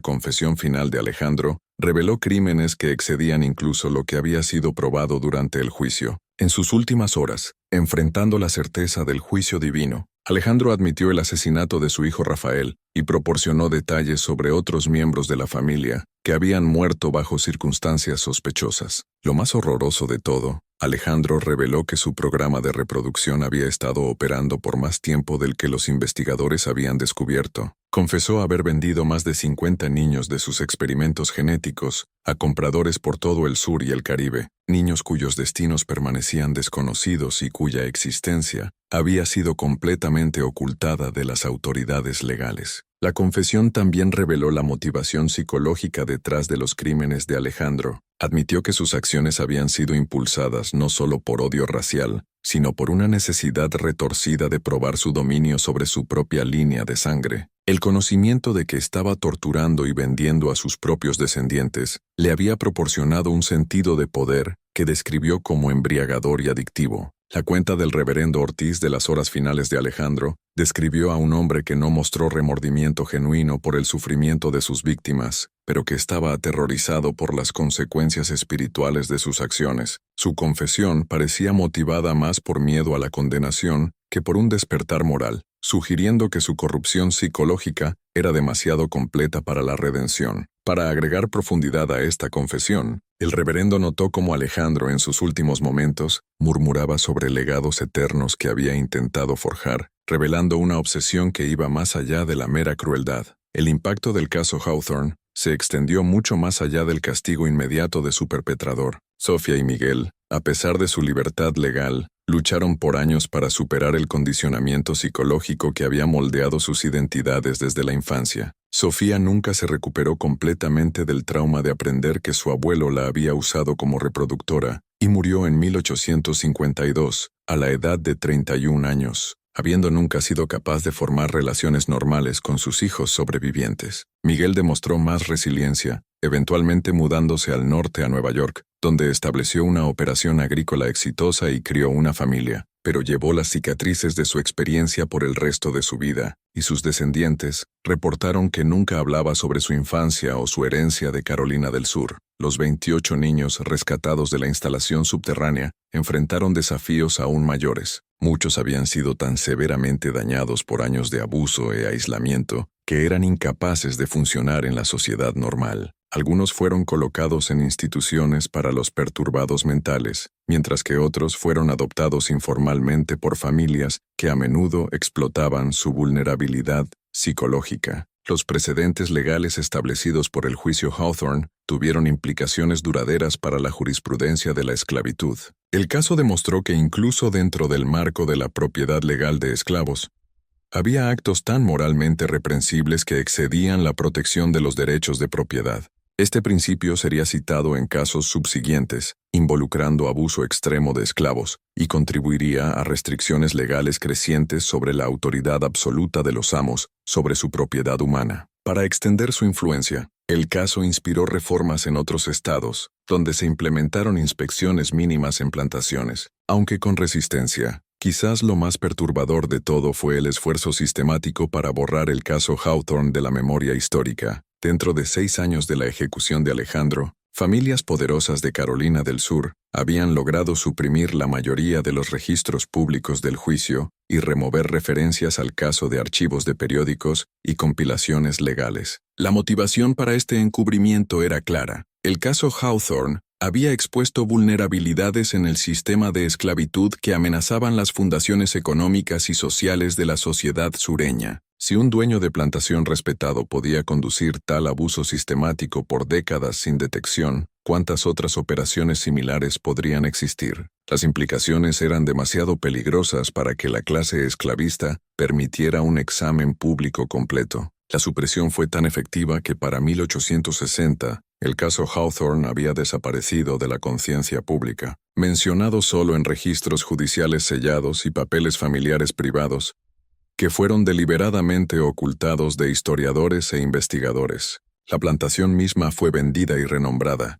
confesión final de Alejandro reveló crímenes que excedían incluso lo que había sido probado durante el juicio. En sus últimas horas, enfrentando la certeza del juicio divino, Alejandro admitió el asesinato de su hijo Rafael y proporcionó detalles sobre otros miembros de la familia que habían muerto bajo circunstancias sospechosas. Lo más horroroso de todo, Alejandro reveló que su programa de reproducción había estado operando por más tiempo del que los investigadores habían descubierto. Confesó haber vendido más de 50 niños de sus experimentos genéticos a compradores por todo el sur y el Caribe, niños cuyos destinos permanecían desconocidos y cuya existencia había sido completamente ocultada de las autoridades legales. La confesión también reveló la motivación psicológica detrás de los crímenes de Alejandro. Admitió que sus acciones habían sido impulsadas no solo por odio racial, sino por una necesidad retorcida de probar su dominio sobre su propia línea de sangre. El conocimiento de que estaba torturando y vendiendo a sus propios descendientes le había proporcionado un sentido de poder que describió como embriagador y adictivo. La cuenta del reverendo Ortiz de las horas finales de Alejandro describió a un hombre que no mostró remordimiento genuino por el sufrimiento de sus víctimas, pero que estaba aterrorizado por las consecuencias espirituales de sus acciones. Su confesión parecía motivada más por miedo a la condenación que por un despertar moral, sugiriendo que su corrupción psicológica era demasiado completa para la redención. Para agregar profundidad a esta confesión, el reverendo notó cómo Alejandro en sus últimos momentos murmuraba sobre legados eternos que había intentado forjar, revelando una obsesión que iba más allá de la mera crueldad. El impacto del caso Hawthorne se extendió mucho más allá del castigo inmediato de su perpetrador. Sofía y Miguel, a pesar de su libertad legal, lucharon por años para superar el condicionamiento psicológico que había moldeado sus identidades desde la infancia. Sofía nunca se recuperó completamente del trauma de aprender que su abuelo la había usado como reproductora y murió en 1852, a la edad de 31 años, habiendo nunca sido capaz de formar relaciones normales con sus hijos sobrevivientes. Miguel demostró más resiliencia, eventualmente mudándose al norte a Nueva York, donde estableció una operación agrícola exitosa y crió una familia, pero llevó las cicatrices de su experiencia por el resto de su vida, y sus descendientes reportaron que nunca hablaba sobre su infancia o su herencia de Carolina del Sur. Los 28 niños rescatados de la instalación subterránea enfrentaron desafíos aún mayores. Muchos habían sido tan severamente dañados por años de abuso e aislamiento que eran incapaces de funcionar en la sociedad normal. Algunos fueron colocados en instituciones para los perturbados mentales, mientras que otros fueron adoptados informalmente por familias que a menudo explotaban su vulnerabilidad psicológica. Los precedentes legales establecidos por el juicio Hawthorne tuvieron implicaciones duraderas para la jurisprudencia de la esclavitud. El caso demostró que incluso dentro del marco de la propiedad legal de esclavos, había actos tan moralmente reprensibles que excedían la protección de los derechos de propiedad. Este principio sería citado en casos subsiguientes, involucrando abuso extremo de esclavos, y contribuiría a restricciones legales crecientes sobre la autoridad absoluta de los amos sobre su propiedad humana. Para extender su influencia, el caso inspiró reformas en otros estados, donde se implementaron inspecciones mínimas en plantaciones, aunque con resistencia. Quizás lo más perturbador de todo fue el esfuerzo sistemático para borrar el caso Hawthorne de la memoria histórica. Dentro de 6 años de la ejecución de Alejandro, familias poderosas de Carolina del Sur habían logrado suprimir la mayoría de los registros públicos del juicio y remover referencias al caso de archivos de periódicos y compilaciones legales. La motivación para este encubrimiento era clara. El caso Hawthorne había expuesto vulnerabilidades en el sistema de esclavitud que amenazaban las fundaciones económicas y sociales de la sociedad sureña. Si un dueño de plantación respetado podía conducir tal abuso sistemático por décadas sin detección, ¿cuántas otras operaciones similares podrían existir? Las implicaciones eran demasiado peligrosas para que la clase esclavista permitiera un examen público completo. La supresión fue tan efectiva que para 1860, el caso Hawthorne había desaparecido de la conciencia pública, mencionado solo en registros judiciales sellados y papeles familiares privados, que fueron deliberadamente ocultados de historiadores e investigadores. La plantación misma fue vendida y renombrada,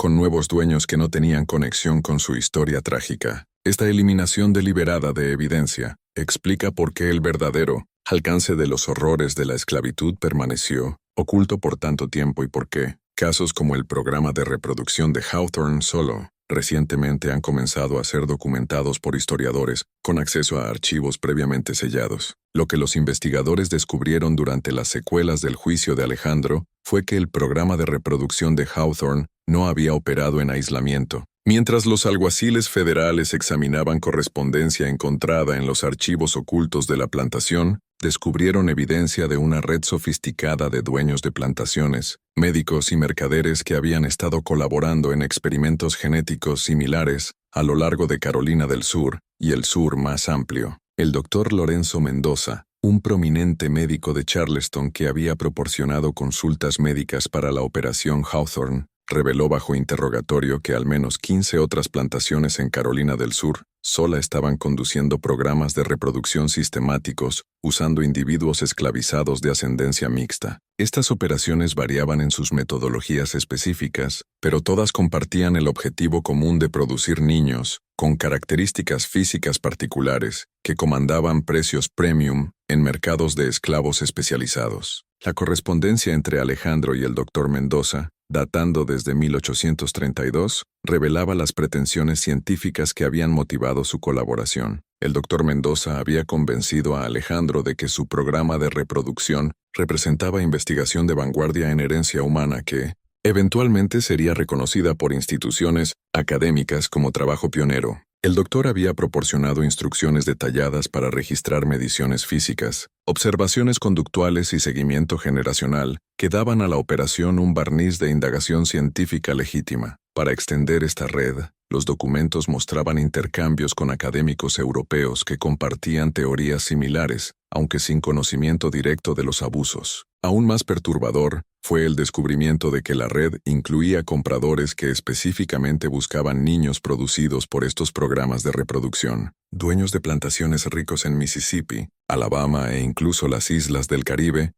con nuevos dueños que no tenían conexión con su historia trágica. Esta eliminación deliberada de evidencia explica por qué el verdadero alcance de los horrores de la esclavitud permaneció oculto por tanto tiempo y por qué casos como el programa de reproducción de Hawthorne solo recientemente han comenzado a ser documentados por historiadores con acceso a archivos previamente sellados. Lo que los investigadores descubrieron durante las secuelas del juicio de Alejandro fue que el programa de reproducción de Hawthorne no había operado en aislamiento. Mientras los alguaciles federales examinaban correspondencia encontrada en los archivos ocultos de la plantación, descubrieron evidencia de una red sofisticada de dueños de plantaciones, médicos y mercaderes que habían estado colaborando en experimentos genéticos similares a lo largo de Carolina del Sur y el sur más amplio. El doctor Lorenzo Mendoza, un prominente médico de Charleston que había proporcionado consultas médicas para la operación Hawthorne, reveló bajo interrogatorio que al menos 15 otras plantaciones en Carolina del Sur sola estaban conduciendo programas de reproducción sistemáticos usando individuos esclavizados de ascendencia mixta. Estas operaciones variaban en sus metodologías específicas, pero todas compartían el objetivo común de producir niños con características físicas particulares que comandaban precios premium en mercados de esclavos especializados. La correspondencia entre Alejandro y el doctor Mendoza, datando desde 1832, revelaba las pretensiones científicas que habían motivado su colaboración. El doctor Mendoza había convencido a Alejandro de que su programa de reproducción representaba investigación de vanguardia en herencia humana que, eventualmente, sería reconocida por instituciones académicas como trabajo pionero. El doctor había proporcionado instrucciones detalladas para registrar mediciones físicas, observaciones conductuales y seguimiento generacional que daban a la operación un barniz de indagación científica legítima. Para extender esta red, los documentos mostraban intercambios con académicos europeos que compartían teorías similares, aunque sin conocimiento directo de los abusos. Aún más perturbador fue el descubrimiento de que la red incluía compradores que específicamente buscaban niños producidos por estos programas de reproducción. Dueños de plantaciones ricos en Mississippi, Alabama e incluso las islas del Caribe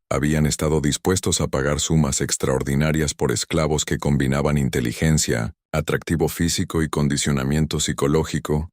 habían estado dispuestos a pagar sumas extraordinarias por esclavos que combinaban inteligencia, atractivo físico y condicionamiento psicológico,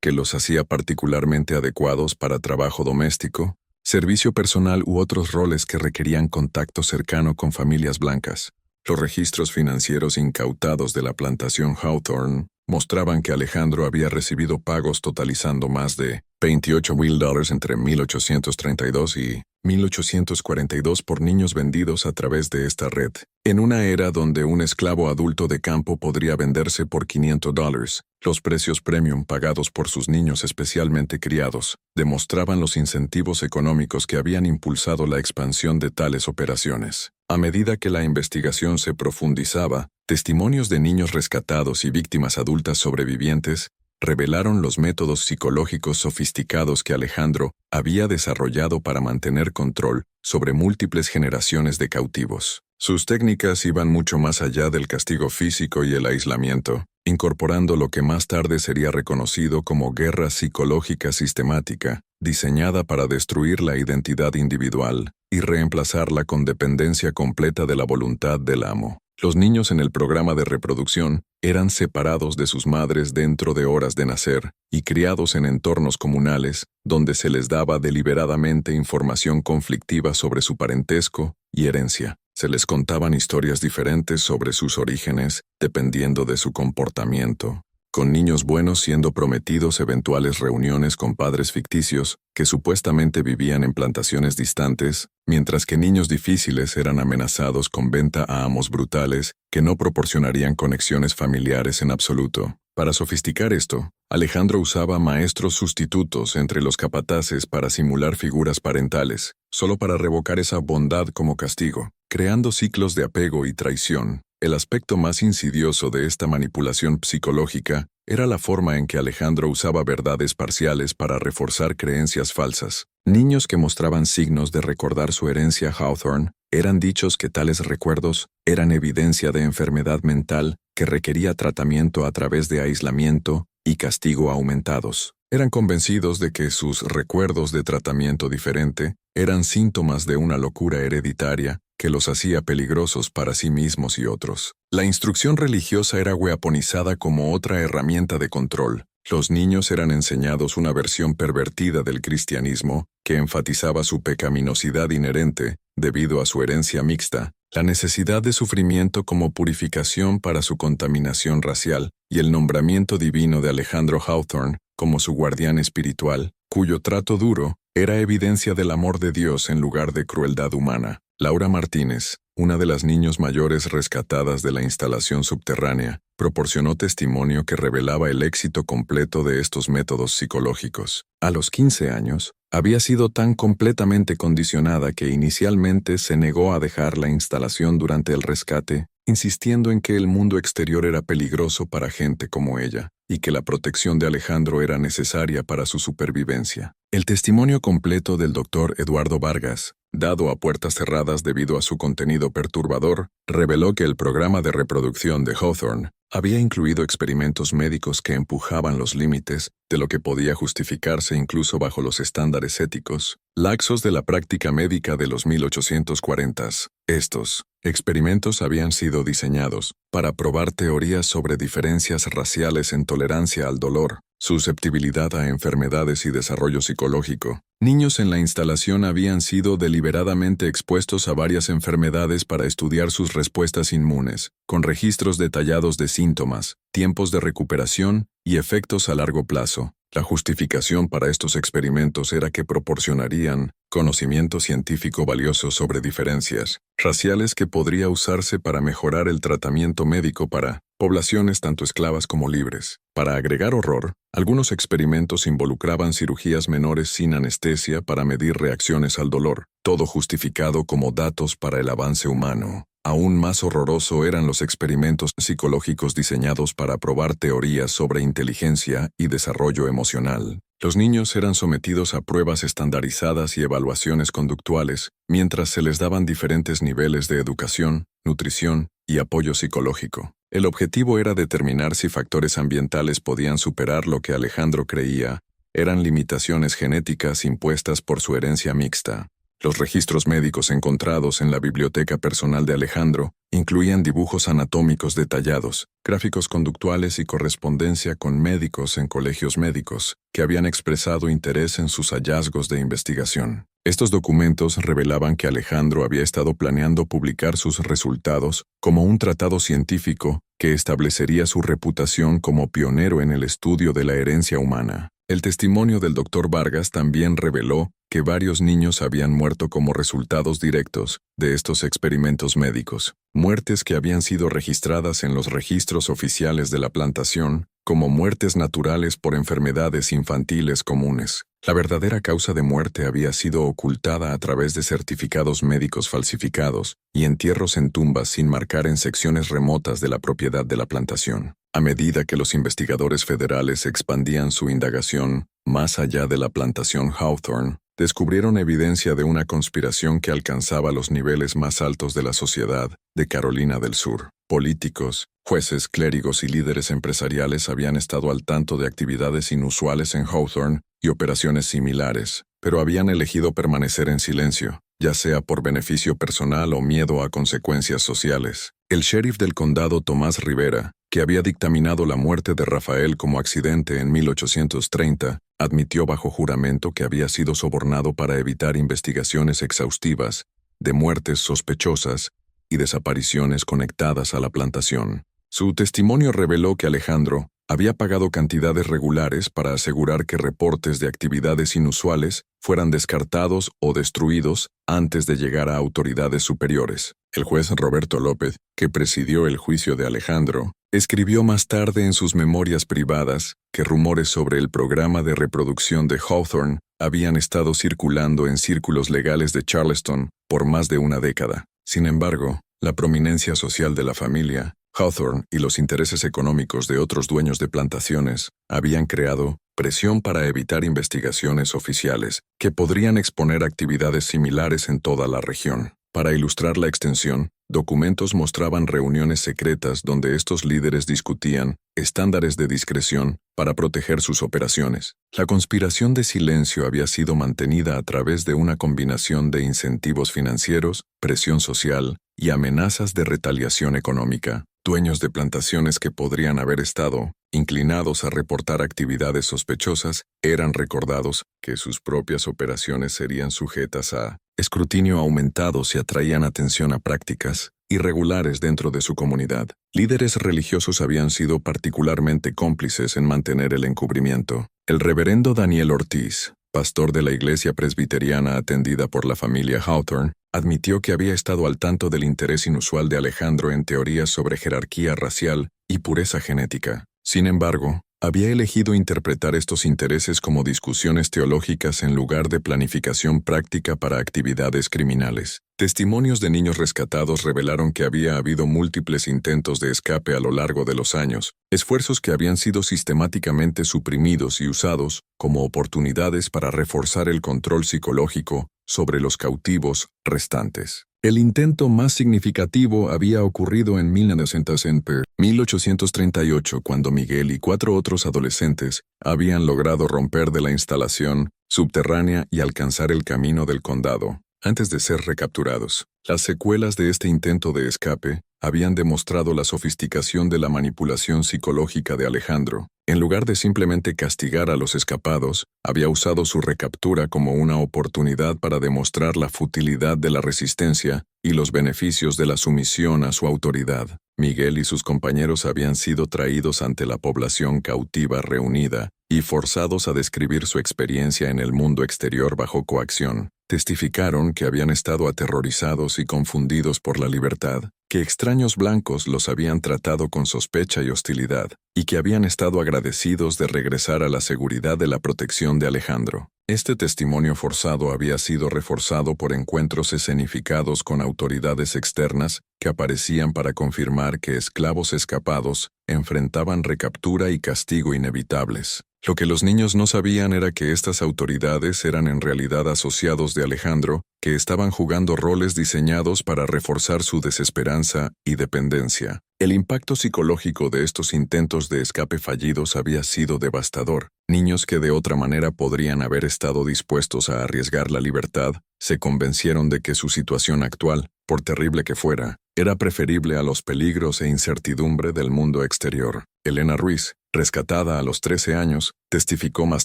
que los hacía particularmente adecuados para trabajo doméstico, servicio personal u otros roles que requerían contacto cercano con familias blancas. Los registros financieros incautados de la plantación Hawthorne mostraban que Alejandro había recibido pagos totalizando más de $28,000 entre 1832 y 1842 por niños vendidos a través de esta red. En una era donde un esclavo adulto de campo podría venderse por $500, los precios premium pagados por sus niños especialmente criados demostraban los incentivos económicos que habían impulsado la expansión de tales operaciones. A medida que la investigación se profundizaba, testimonios de niños rescatados y víctimas adultas sobrevivientes revelaron los métodos psicológicos sofisticados que Alejandro había desarrollado para mantener control sobre múltiples generaciones de cautivos. Sus técnicas iban mucho más allá del castigo físico y el aislamiento, incorporando lo que más tarde sería reconocido como guerra psicológica sistemática, diseñada para destruir la identidad individual y reemplazarla con dependencia completa de la voluntad del amo. Los niños en el programa de reproducción eran separados de sus madres dentro de horas de nacer y criados en entornos comunales donde se les daba deliberadamente información conflictiva sobre su parentesco y herencia. Se les contaban historias diferentes sobre sus orígenes dependiendo de su comportamiento, con niños buenos siendo prometidos eventuales reuniones con padres ficticios que supuestamente vivían en plantaciones distantes, mientras que niños difíciles eran amenazados con venta a amos brutales que no proporcionarían conexiones familiares en absoluto. Para sofisticar esto, Alejandro usaba maestros sustitutos entre los capataces para simular figuras parentales, solo para revocar esa bondad como castigo, creando ciclos de apego y traición. El aspecto más insidioso de esta manipulación psicológica era la forma en que Alejandro usaba verdades parciales para reforzar creencias falsas. Niños que mostraban signos de recordar su herencia Hawthorne eran dichos que tales recuerdos eran evidencia de enfermedad mental que requería tratamiento a través de aislamiento y castigo aumentados. Eran convencidos de que sus recuerdos de tratamiento diferente eran síntomas de una locura hereditaria que los hacía peligrosos para sí mismos y otros. La instrucción religiosa era weaponizada como otra herramienta de control. Los niños eran enseñados una versión pervertida del cristianismo que enfatizaba su pecaminosidad inherente, debido a su herencia mixta, la necesidad de sufrimiento como purificación para su contaminación racial y el nombramiento divino de Alejandro Hawthorne como su guardián espiritual, cuyo trato duro era evidencia del amor de Dios en lugar de crueldad humana. Laura Martínez, una de las niños mayores rescatadas de la instalación subterránea, proporcionó testimonio que revelaba el éxito completo de estos métodos psicológicos. A los 15 años, había sido tan completamente condicionada que inicialmente se negó a dejar la instalación durante el rescate, insistiendo en que el mundo exterior era peligroso para gente como ella, y que la protección de Alejandro era necesaria para su supervivencia. El testimonio completo del Dr. Eduardo Vargas, dado a puertas cerradas debido a su contenido perturbador, reveló que el programa de reproducción de Hawthorne había incluido experimentos médicos que empujaban los límites de lo que podía justificarse incluso bajo los estándares éticos laxos de la práctica médica de los 1840s. Estos experimentos habían sido diseñados para probar teorías sobre diferencias raciales en tolerancia al dolor, susceptibilidad a enfermedades y desarrollo psicológico. Niños en la instalación habían sido deliberadamente expuestos a varias enfermedades para estudiar sus respuestas inmunes, con registros detallados de síntomas, tiempos de recuperación y efectos a largo plazo. La justificación para estos experimentos era que proporcionarían conocimiento científico valioso sobre diferencias raciales que podría usarse para mejorar el tratamiento médico para poblaciones tanto esclavas como libres. Para agregar horror, algunos experimentos involucraban cirugías menores sin anestesia para medir reacciones al dolor, todo justificado como datos para el avance humano. Aún más horroroso eran los experimentos psicológicos diseñados para probar teorías sobre inteligencia y desarrollo emocional. Los niños eran sometidos a pruebas estandarizadas y evaluaciones conductuales, mientras se les daban diferentes niveles de educación, nutrición y apoyo psicológico. El objetivo era determinar si factores ambientales podían superar lo que Alejandro creía eran limitaciones genéticas impuestas por su herencia mixta. Los registros médicos encontrados en la biblioteca personal de Alejandro incluían dibujos anatómicos detallados, gráficos conductuales y correspondencia con médicos en colegios médicos que habían expresado interés en sus hallazgos de investigación. Estos documentos revelaban que Alejandro había estado planeando publicar sus resultados como un tratado científico que establecería su reputación como pionero en el estudio de la herencia humana. El testimonio del Dr. Vargas también reveló que varios niños habían muerto como resultados directos de estos experimentos médicos, muertes que habían sido registradas en los registros oficiales de la plantación como muertes naturales por enfermedades infantiles comunes. La verdadera causa de muerte había sido ocultada a través de certificados médicos falsificados y entierros en tumbas sin marcar en secciones remotas de la propiedad de la plantación. A medida que los investigadores federales expandían su indagación más allá de la plantación Hawthorne, descubrieron evidencia de una conspiración que alcanzaba los niveles más altos de la sociedad de Carolina del Sur. Políticos, jueces, clérigos y líderes empresariales habían estado al tanto de actividades inusuales en Hawthorne y operaciones similares, pero habían elegido permanecer en silencio, ya sea por beneficio personal o miedo a consecuencias sociales. El sheriff del condado Tomás Rivera, que había dictaminado la muerte de Rafael como accidente en 1830, admitió bajo juramento que había sido sobornado para evitar investigaciones exhaustivas de muertes sospechosas y desapariciones conectadas a la plantación. Su testimonio reveló que Alejandro había pagado cantidades regulares para asegurar que reportes de actividades inusuales fueran descartados o destruidos antes de llegar a autoridades superiores. El juez Roberto López, que presidió el juicio de Alejandro, escribió más tarde en sus memorias privadas que rumores sobre el programa de reproducción de Hawthorne habían estado circulando en círculos legales de Charleston por más de una década. Sin embargo, la prominencia social de la familia, Hawthorne y los intereses económicos de otros dueños de plantaciones habían creado presión para evitar investigaciones oficiales que podrían exponer actividades similares en toda la región. Para ilustrar la extensión, documentos mostraban reuniones secretas donde estos líderes discutían estándares de discreción para proteger sus operaciones. La conspiración de silencio había sido mantenida a través de una combinación de incentivos financieros, presión social y amenazas de retaliación económica. Dueños de plantaciones que podrían haber estado inclinados a reportar actividades sospechosas eran recordados que sus propias operaciones serían sujetas a escrutinio aumentado si atraían atención a prácticas irregulares dentro de su comunidad. Líderes religiosos habían sido particularmente cómplices en mantener el encubrimiento. El reverendo Daniel Ortiz, pastor de la iglesia presbiteriana atendida por la familia Hawthorne, admitió que había estado al tanto del interés inusual de Alejandro en teorías sobre jerarquía racial y pureza genética. Sin embargo, había elegido interpretar estos intereses como discusiones teológicas en lugar de planificación práctica para actividades criminales. Testimonios de niños rescatados revelaron que había habido múltiples intentos de escape a lo largo de los años, esfuerzos que habían sido sistemáticamente suprimidos y usados como oportunidades para reforzar el control psicológico sobre los cautivos restantes. El intento más significativo había ocurrido en 1838, cuando Miguel y 4 otros adolescentes habían logrado romper de la instalación subterránea y alcanzar el camino del condado, antes de ser recapturados. Las secuelas de este intento de escape habían demostrado la sofisticación de la manipulación psicológica de Alejandro. En lugar de simplemente castigar a los escapados, había usado su recaptura como una oportunidad para demostrar la futilidad de la resistencia y los beneficios de la sumisión a su autoridad. Miguel y sus compañeros habían sido traídos ante la población cautiva reunida y forzados a describir su experiencia en el mundo exterior bajo coacción. Testificaron que habían estado aterrorizados y confundidos por la libertad, que extraños blancos los habían tratado con sospecha y hostilidad, y que habían estado agradecidos de regresar a la seguridad de la protección de Alejandro. Este testimonio forzado había sido reforzado por encuentros escenificados con autoridades externas que aparecían para confirmar que esclavos escapados enfrentaban recaptura y castigo inevitables. Lo que los niños no sabían era que estas autoridades eran en realidad asociados de Alejandro, que estaban jugando roles diseñados para reforzar su desesperanza y dependencia. El impacto psicológico de estos intentos de escape fallidos había sido devastador. Niños que de otra manera podrían haber estado dispuestos a arriesgar la libertad, se convencieron de que su situación actual, por terrible que fuera, era preferible a los peligros e incertidumbre del mundo exterior. Elena Ruiz, rescatada a los 13 años, testificó más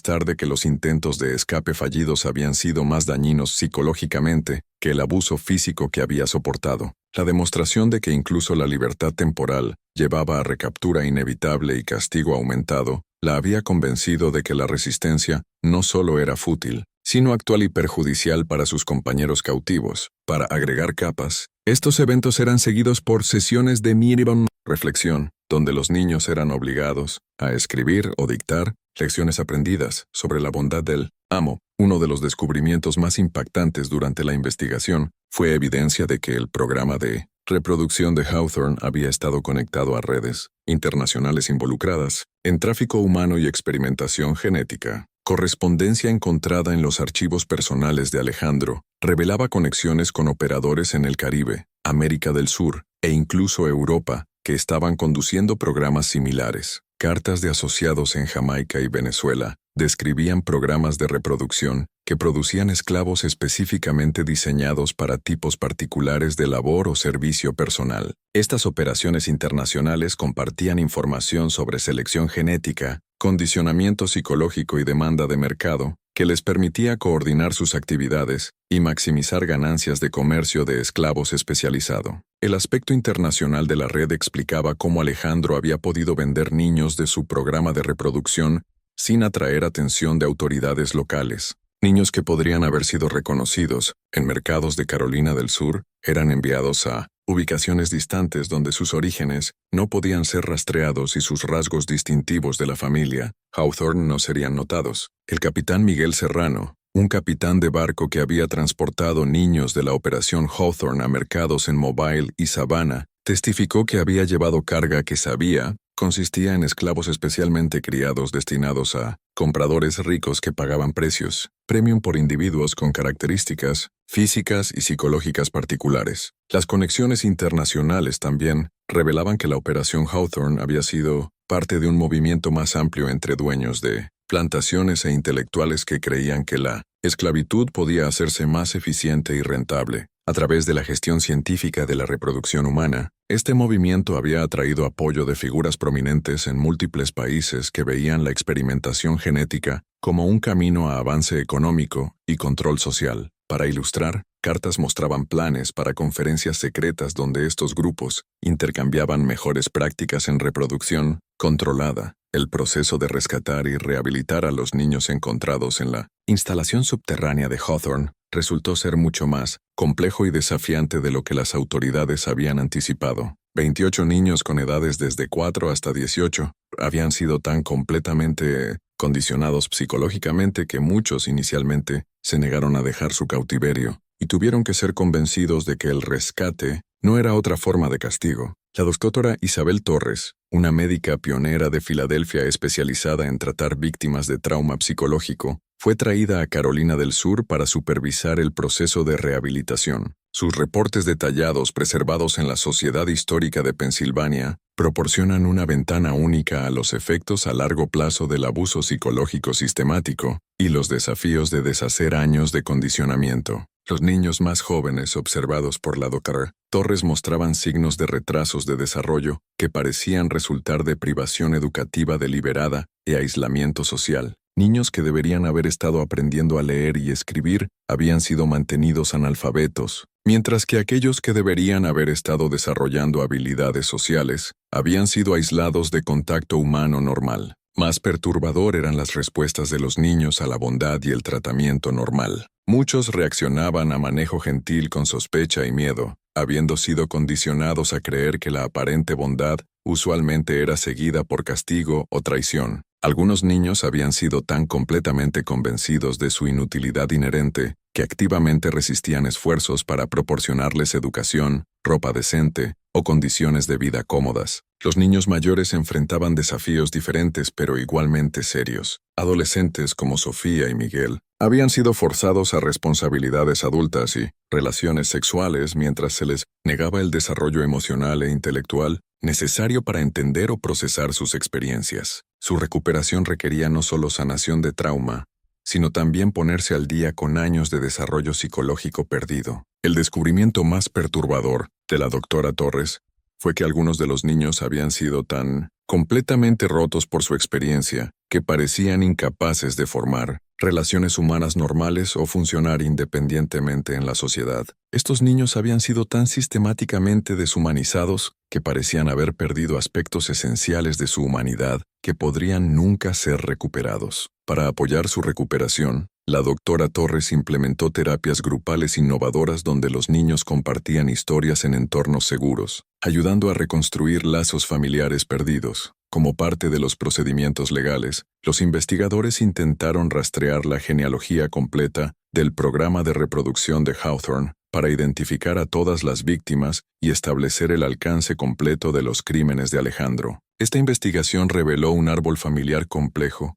tarde que los intentos de escape fallidos habían sido más dañinos psicológicamente que el abuso físico que había soportado. La demostración de que incluso la libertad temporal llevaba a recaptura inevitable y castigo aumentado, la había convencido de que la resistencia no solo era fútil, sino actual y perjudicial para sus compañeros cautivos. Para agregar capas, estos eventos eran seguidos por sesiones de reflexión, donde los niños eran obligados a escribir o dictar lecciones aprendidas sobre la bondad del amo. Uno de los descubrimientos más impactantes durante la investigación fue evidencia de que el programa de reproducción de Hawthorne había estado conectado a redes internacionales involucradas en tráfico humano y experimentación genética. Correspondencia encontrada en los archivos personales de Alejandro revelaba conexiones con operadores en el Caribe, América del Sur e incluso Europa, que estaban conduciendo programas similares. Cartas de asociados en Jamaica y Venezuela describían programas de reproducción que producían esclavos específicamente diseñados para tipos particulares de labor o servicio personal. Estas operaciones internacionales compartían información sobre selección genética, condicionamiento psicológico y demanda de mercado, que les permitía coordinar sus actividades y maximizar ganancias de comercio de esclavos especializado. El aspecto internacional de la red explicaba cómo Alejandro había podido vender niños de su programa de reproducción sin atraer atención de autoridades locales. Niños que podrían haber sido reconocidos en mercados de Carolina del Sur eran enviados a ubicaciones distantes donde sus orígenes no podían ser rastreados y sus rasgos distintivos de la familia Hawthorne no serían notados. El capitán Miguel Serrano, un capitán de barco que había transportado niños de la operación Hawthorne a mercados en Mobile y Savannah, testificó que había llevado carga que sabía consistía en esclavos especialmente criados destinados a compradores ricos que pagaban precios premium por individuos con características físicas y psicológicas particulares. Las conexiones internacionales también revelaban que la Operación Hawthorne había sido parte de un movimiento más amplio entre dueños de plantaciones e intelectuales que creían que la esclavitud podía hacerse más eficiente y rentable. A través de la gestión científica de la reproducción humana, este movimiento había atraído apoyo de figuras prominentes en múltiples países que veían la experimentación genética como un camino a avance económico y control social. Para ilustrar, cartas mostraban planes para conferencias secretas donde estos grupos intercambiaban mejores prácticas en reproducción controlada, el proceso de rescatar y rehabilitar a los niños encontrados en la instalación subterránea de Hawthorne resultó ser mucho más complejo y desafiante de lo que las autoridades habían anticipado. 28 niños con edades desde 4 hasta 18 habían sido tan completamente condicionados psicológicamente que muchos inicialmente se negaron a dejar su cautiverio y tuvieron que ser convencidos de que el rescate no era otra forma de castigo. La doctora Isabel Torres, una médica pionera de Filadelfia especializada en tratar víctimas de trauma psicológico, fue traída a Carolina del Sur para supervisar el proceso de rehabilitación. Sus reportes detallados preservados en la Sociedad Histórica de Pensilvania proporcionan una ventana única a los efectos a largo plazo del abuso psicológico sistemático y los desafíos de deshacer años de condicionamiento. Los niños más jóvenes observados por la doctora Torres mostraban signos de retrasos de desarrollo que parecían resultar de privación educativa deliberada y aislamiento social. Niños que deberían haber estado aprendiendo a leer y escribir habían sido mantenidos analfabetos, mientras que aquellos que deberían haber estado desarrollando habilidades sociales habían sido aislados de contacto humano normal. Más perturbador eran las respuestas de los niños a la bondad y el tratamiento normal. Muchos reaccionaban a manejo gentil con sospecha y miedo, habiendo sido condicionados a creer que la aparente bondad usualmente era seguida por castigo o traición. Algunos niños habían sido tan completamente convencidos de su inutilidad inherente que activamente resistían esfuerzos para proporcionarles educación, ropa decente o condiciones de vida cómodas. Los niños mayores enfrentaban desafíos diferentes pero igualmente serios. Adolescentes como Sofía y Miguel habían sido forzados a responsabilidades adultas y relaciones sexuales mientras se les negaba el desarrollo emocional e intelectual necesario para entender o procesar sus experiencias. Su recuperación requería no solo sanación de trauma, sino también ponerse al día con años de desarrollo psicológico perdido. El descubrimiento más perturbador de la doctora Torres fue que algunos de los niños habían sido tan completamente rotos por su experiencia que parecían incapaces de formar relaciones humanas normales o funcionar independientemente en la sociedad. Estos niños habían sido tan sistemáticamente deshumanizados que parecían haber perdido aspectos esenciales de su humanidad que podrían nunca ser recuperados. Para apoyar su recuperación, la doctora Torres implementó terapias grupales innovadoras donde los niños compartían historias en entornos seguros, ayudando a reconstruir lazos familiares perdidos. Como parte de los procedimientos legales, los investigadores intentaron rastrear la genealogía completa del programa de reproducción de Hawthorne para identificar a todas las víctimas y establecer el alcance completo de los crímenes de Alejandro. Esta investigación reveló un árbol familiar complejo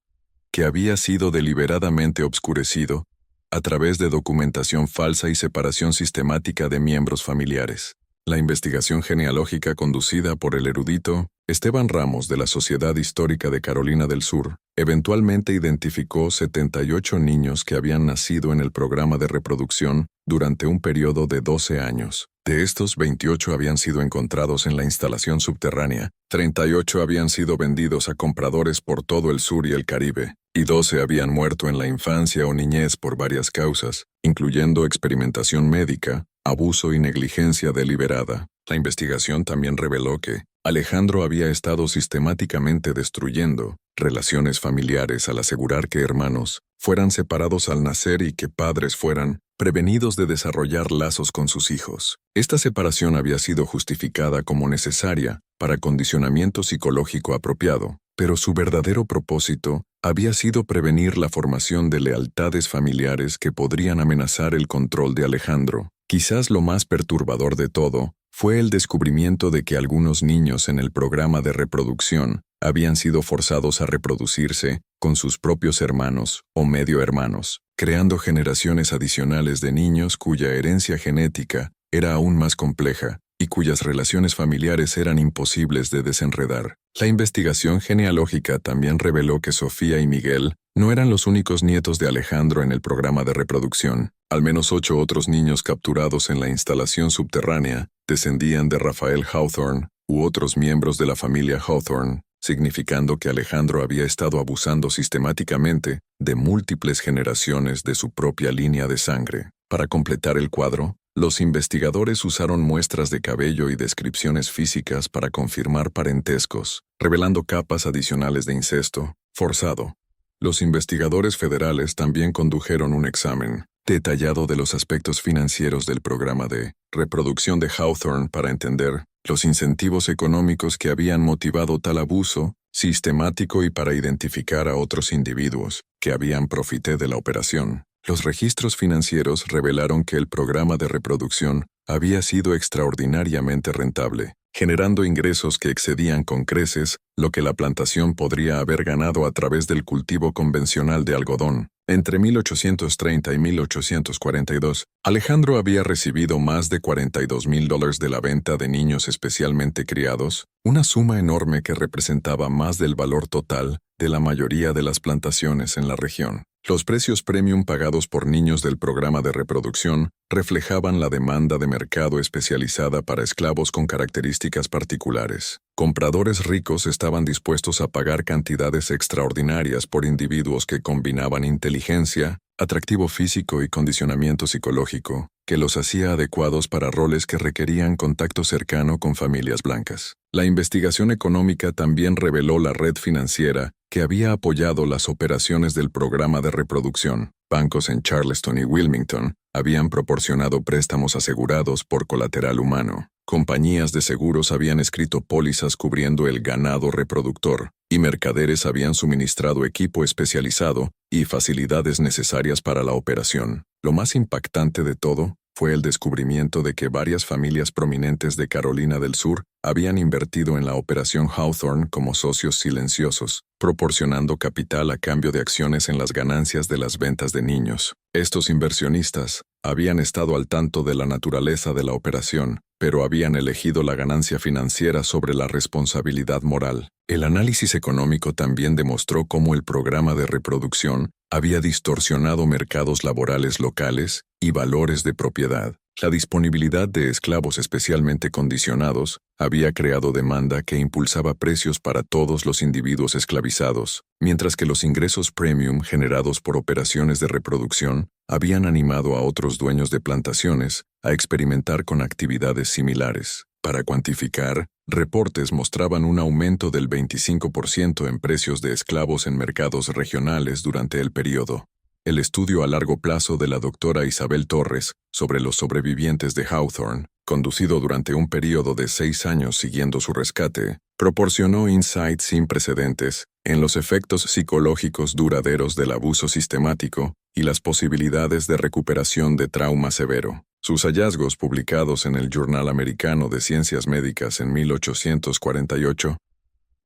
que había sido deliberadamente obscurecido a través de documentación falsa y separación sistemática de miembros familiares. La investigación genealógica conducida por el erudito Esteban Ramos de la Sociedad Histórica de Carolina del Sur eventualmente identificó 78 niños que habían nacido en el programa de reproducción durante un periodo de 12 años. De estos, 28 habían sido encontrados en la instalación subterránea, 38 habían sido vendidos a compradores por todo el sur y el Caribe, y 12 habían muerto en la infancia o niñez por varias causas, incluyendo experimentación médica, abuso y negligencia deliberada. La investigación también reveló que Alejandro había estado sistemáticamente destruyendo relaciones familiares al asegurar que hermanos fueran separados al nacer y que padres fueran prevenidos de desarrollar lazos con sus hijos. Esta separación había sido justificada como necesaria para condicionamiento psicológico apropiado, pero su verdadero propósito había sido prevenir la formación de lealtades familiares que podrían amenazar el control de Alejandro. Quizás lo más perturbador de todo fue el descubrimiento de que algunos niños en el programa de reproducción habían sido forzados a reproducirse con sus propios hermanos o medio hermanos, creando generaciones adicionales de niños cuya herencia genética era aún más compleja y cuyas relaciones familiares eran imposibles de desenredar. La investigación genealógica también reveló que Sofía y Miguel no eran los únicos nietos de Alejandro en el programa de reproducción. Al menos 8 otros niños capturados en la instalación subterránea descendían de Rafael Hawthorne u otros miembros de la familia Hawthorne, significando que Alejandro había estado abusando sistemáticamente de múltiples generaciones de su propia línea de sangre. Para completar el cuadro, los investigadores usaron muestras de cabello y descripciones físicas para confirmar parentescos, revelando capas adicionales de incesto forzado. Los investigadores federales también condujeron un examen detallado de los aspectos financieros del programa de reproducción de Hawthorne para entender los incentivos económicos que habían motivado tal abuso sistemático y para identificar a otros individuos que habían profitado de la operación. Los registros financieros revelaron que el programa de reproducción había sido extraordinariamente rentable, generando ingresos que excedían con creces lo que la plantación podría haber ganado a través del cultivo convencional de algodón. Entre 1830 y 1842, Alejandro había recibido más de $42,000 de la venta de niños especialmente criados, una suma enorme que representaba más del valor total de la mayoría de las plantaciones en la región. Los precios premium pagados por niños del programa de reproducción reflejaban la demanda de mercado especializada para esclavos con características particulares. Compradores ricos estaban dispuestos a pagar cantidades extraordinarias por individuos que combinaban inteligencia, atractivo físico y condicionamiento psicológico, que los hacía adecuados para roles que requerían contacto cercano con familias blancas. La investigación económica también reveló la red financiera que había apoyado las operaciones del programa de reproducción. Bancos en Charleston y Wilmington habían proporcionado préstamos asegurados por colateral humano. Compañías de seguros habían escrito pólizas cubriendo el ganado reproductor, y mercaderes habían suministrado equipo especializado y facilidades necesarias para la operación. Lo más impactante de todo fue el descubrimiento de que varias familias prominentes de Carolina del Sur habían invertido en la operación Hawthorne como socios silenciosos, proporcionando capital a cambio de acciones en las ganancias de las ventas de niños. Estos inversionistas habían estado al tanto de la naturaleza de la operación, pero habían elegido la ganancia financiera sobre la responsabilidad moral. El análisis económico también demostró cómo el programa de reproducción había distorsionado mercados laborales locales y valores de propiedad. La disponibilidad de esclavos especialmente condicionados había creado demanda que impulsaba precios para todos los individuos esclavizados, mientras que los ingresos premium generados por operaciones de reproducción habían animado a otros dueños de plantaciones a experimentar con actividades similares. Para cuantificar, reportes mostraban un aumento del 25% en precios de esclavos en mercados regionales durante el periodo. El estudio a largo plazo de la doctora Isabel Torres sobre los sobrevivientes de Hawthorne, conducido durante un periodo de 6 años siguiendo su rescate, proporcionó insights sin precedentes en los efectos psicológicos duraderos del abuso sistemático y las posibilidades de recuperación de trauma severo. Sus hallazgos, publicados en el Journal Americano de Ciencias Médicas en 1848,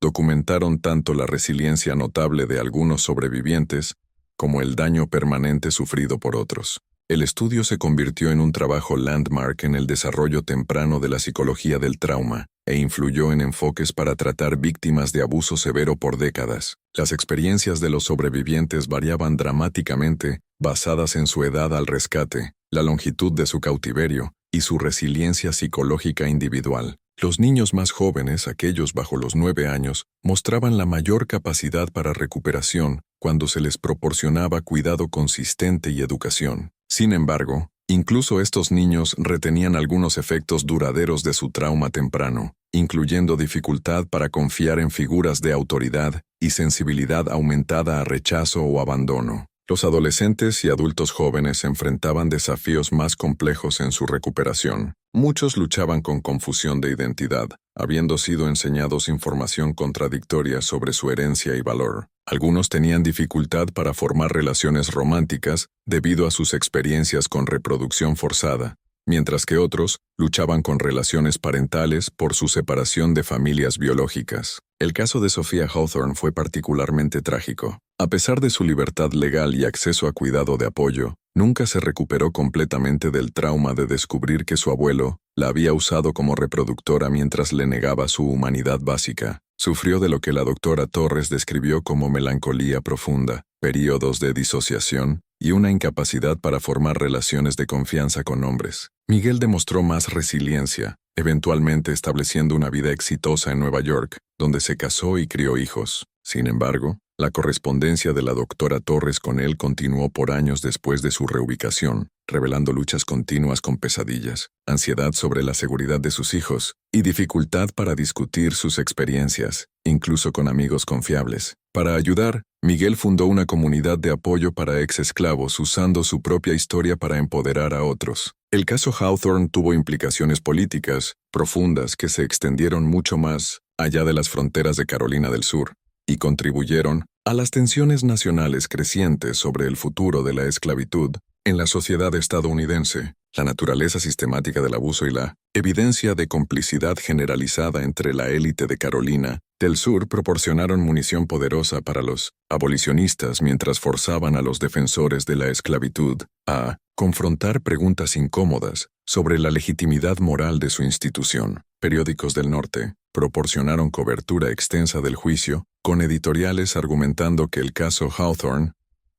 documentaron tanto la resiliencia notable de algunos sobrevivientes como el daño permanente sufrido por otros. El estudio se convirtió en un trabajo landmark en el desarrollo temprano de la psicología del trauma e influyó en enfoques para tratar víctimas de abuso severo por décadas. Las experiencias de los sobrevivientes variaban dramáticamente, basadas en su edad al rescate, la longitud de su cautiverio y su resiliencia psicológica individual. Los niños más jóvenes, aquellos bajo los 9 años, mostraban la mayor capacidad para recuperación cuando se les proporcionaba cuidado consistente y educación. Sin embargo, incluso estos niños retenían algunos efectos duraderos de su trauma temprano, incluyendo dificultad para confiar en figuras de autoridad y sensibilidad aumentada a rechazo o abandono. Los adolescentes y adultos jóvenes enfrentaban desafíos más complejos en su recuperación. Muchos luchaban con confusión de identidad, habiendo sido enseñados información contradictoria sobre su herencia y valor. Algunos tenían dificultad para formar relaciones románticas debido a sus experiencias con reproducción forzada, mientras que otros luchaban con relaciones parentales por su separación de familias biológicas. El caso de Sophia Hawthorne fue particularmente trágico. A pesar de su libertad legal y acceso a cuidado de apoyo, nunca se recuperó completamente del trauma de descubrir que su abuelo la había usado como reproductora mientras le negaba su humanidad básica. Sufrió de lo que la doctora Torres describió como melancolía profunda, períodos de disociación y una incapacidad para formar relaciones de confianza con hombres. Miguel demostró más resiliencia, eventualmente estableciendo una vida exitosa en Nueva York, donde se casó y crió hijos. Sin embargo, la correspondencia de la doctora Torres con él continuó por años después de su reubicación, revelando luchas continuas con pesadillas, ansiedad sobre la seguridad de sus hijos y dificultad para discutir sus experiencias, incluso con amigos confiables. Para ayudar, Miguel fundó una comunidad de apoyo para ex-esclavos usando su propia historia para empoderar a otros. El caso Hawthorne tuvo implicaciones políticas profundas que se extendieron mucho más allá de las fronteras de Carolina del Sur y contribuyeron a las tensiones nacionales crecientes sobre el futuro de la esclavitud en la sociedad estadounidense. La naturaleza sistemática del abuso y la evidencia de complicidad generalizada entre la élite de Carolina del Sur proporcionaron munición poderosa para los abolicionistas mientras forzaban a los defensores de la esclavitud a confrontar preguntas incómodas sobre la legitimidad moral de su institución. Periódicos del norte proporcionaron cobertura extensa del juicio, con editoriales argumentando que el caso Hawthorne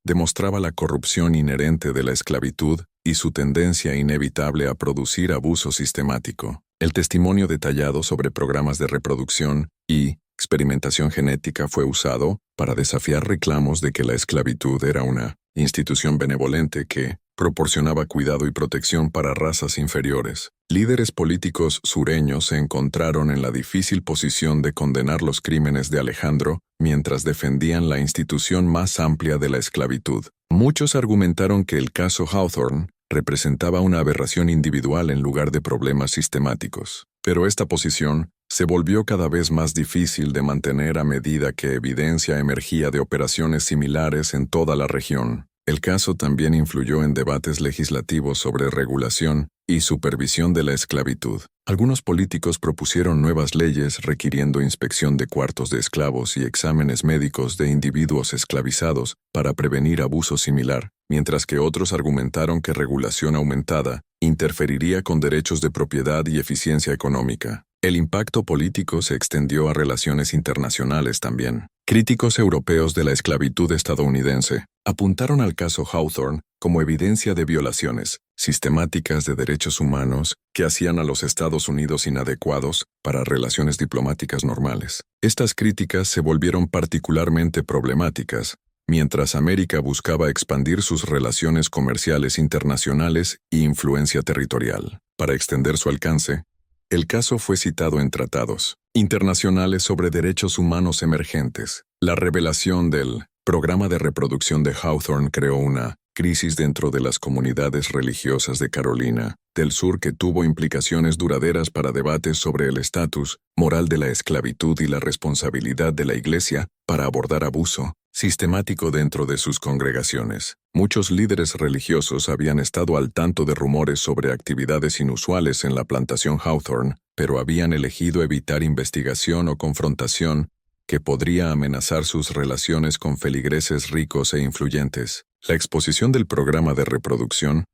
demostraba la corrupción inherente de la esclavitud y su tendencia inevitable a producir abuso sistemático. El testimonio detallado sobre programas de reproducción y experimentación genética fue usado para desafiar reclamos de que la esclavitud era una institución benevolente que proporcionaba cuidado y protección para razas inferiores. Líderes políticos sureños se encontraron en la difícil posición de condenar los crímenes de Alejandro mientras defendían la institución más amplia de la esclavitud. Muchos argumentaron que el caso Hawthorne representaba una aberración individual en lugar de problemas sistemáticos. Pero esta posición se volvió cada vez más difícil de mantener a medida que evidencia emergía de operaciones similares en toda la región. El caso también influyó en debates legislativos sobre regulación y supervisión de la esclavitud. Algunos políticos propusieron nuevas leyes requiriendo inspección de cuartos de esclavos y exámenes médicos de individuos esclavizados para prevenir abuso similar, mientras que otros argumentaron que regulación aumentada interferiría con derechos de propiedad y eficiencia económica. El impacto político se extendió a relaciones internacionales también. Críticos europeos de la esclavitud estadounidense apuntaron al caso Hawthorne como evidencia de violaciones sistemáticas de derechos humanos que hacían a los Estados Unidos inadecuados para relaciones diplomáticas normales. Estas críticas se volvieron particularmente problemáticas mientras América buscaba expandir sus relaciones comerciales internacionales e influencia territorial. Para extender su alcance, el caso fue citado en tratados internacionales sobre derechos humanos emergentes. La revelación del programa de reproducción de Hawthorne creó una crisis dentro de las comunidades religiosas de Carolina del Sur que tuvo implicaciones duraderas para debates sobre el estatus moral de la esclavitud y la responsabilidad de la Iglesia para abordar abuso sistemático dentro de sus congregaciones. Muchos líderes religiosos habían estado al tanto de rumores sobre actividades inusuales en la plantación Hawthorne, pero habían elegido evitar investigación o confrontación que podría amenazar sus relaciones con feligreses ricos e influyentes. La exposición del programa de reproducción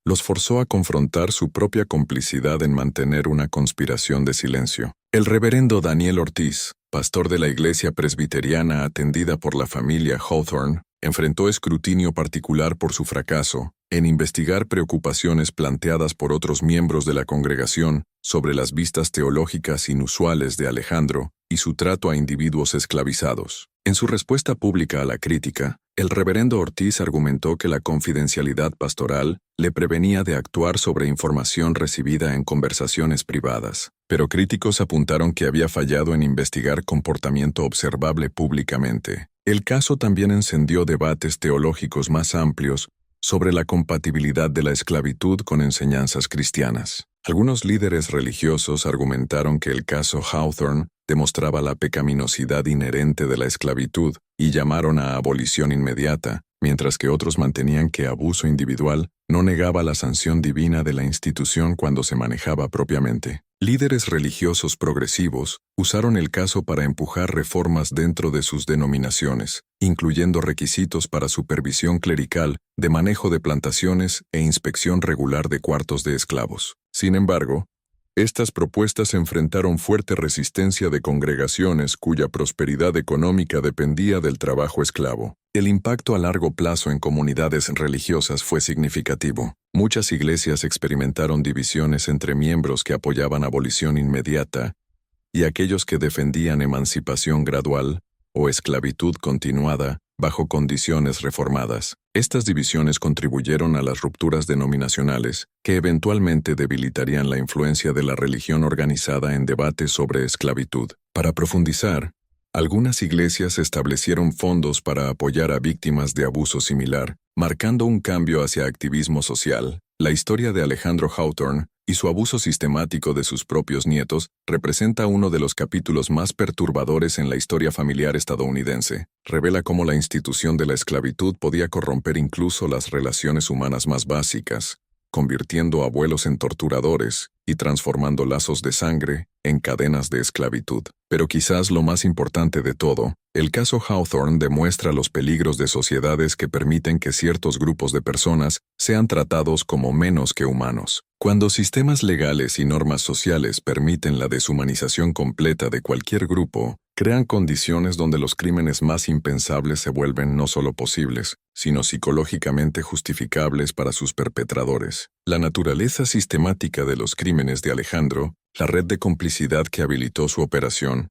los forzó a confrontar su propia complicidad en mantener una conspiración de silencio. El reverendo Daniel Ortiz, pastor de la iglesia presbiteriana atendida por la familia Hawthorne, enfrentó escrutinio particular por su fracaso en investigar preocupaciones planteadas por otros miembros de la congregación sobre las vistas teológicas inusuales de Alejandro y su trato a individuos esclavizados. En su respuesta pública a la crítica, el reverendo Ortiz argumentó que la confidencialidad pastoral le prevenía de actuar sobre información recibida en conversaciones privadas, pero críticos apuntaron que había fallado en investigar comportamiento observable públicamente. El caso también encendió debates teológicos más amplios sobre la compatibilidad de la esclavitud con enseñanzas cristianas. Algunos líderes religiosos argumentaron que el caso Hawthorne demostraba la pecaminosidad inherente de la esclavitud y llamaron a abolición inmediata, mientras que otros mantenían que abuso individual no negaba la sanción divina de la institución cuando se manejaba propiamente. Líderes religiosos progresivos usaron el caso para empujar reformas dentro de sus denominaciones, incluyendo requisitos para supervisión clerical, de manejo de plantaciones e inspección regular de cuartos de esclavos. Sin embargo, estas propuestas enfrentaron fuerte resistencia de congregaciones cuya prosperidad económica dependía del trabajo esclavo. El impacto a largo plazo en comunidades religiosas fue significativo. Muchas iglesias experimentaron divisiones entre miembros que apoyaban abolición inmediata y aquellos que defendían emancipación gradual o esclavitud continuada bajo condiciones reformadas. Estas divisiones contribuyeron a las rupturas denominacionales, que eventualmente debilitarían la influencia de la religión organizada en debates sobre esclavitud. Para profundizar, algunas iglesias establecieron fondos para apoyar a víctimas de abuso similar, marcando un cambio hacia activismo social. La historia de Alejandro Hawthorne y su abuso sistemático de sus propios nietos representa uno de los capítulos más perturbadores en la historia familiar estadounidense. Revela cómo la institución de la esclavitud podía corromper incluso las relaciones humanas más básicas, convirtiendo a abuelos en torturadores y transformando lazos de sangre en cadenas de esclavitud. Pero quizás lo más importante de todo, el caso Hawthorne demuestra los peligros de sociedades que permiten que ciertos grupos de personas sean tratados como menos que humanos. Cuando sistemas legales y normas sociales permiten la deshumanización completa de cualquier grupo, crean condiciones donde los crímenes más impensables se vuelven no solo posibles, sino psicológicamente justificables para sus perpetradores. La naturaleza sistemática de los crímenes de Alejandro, la red de complicidad que habilitó su operación,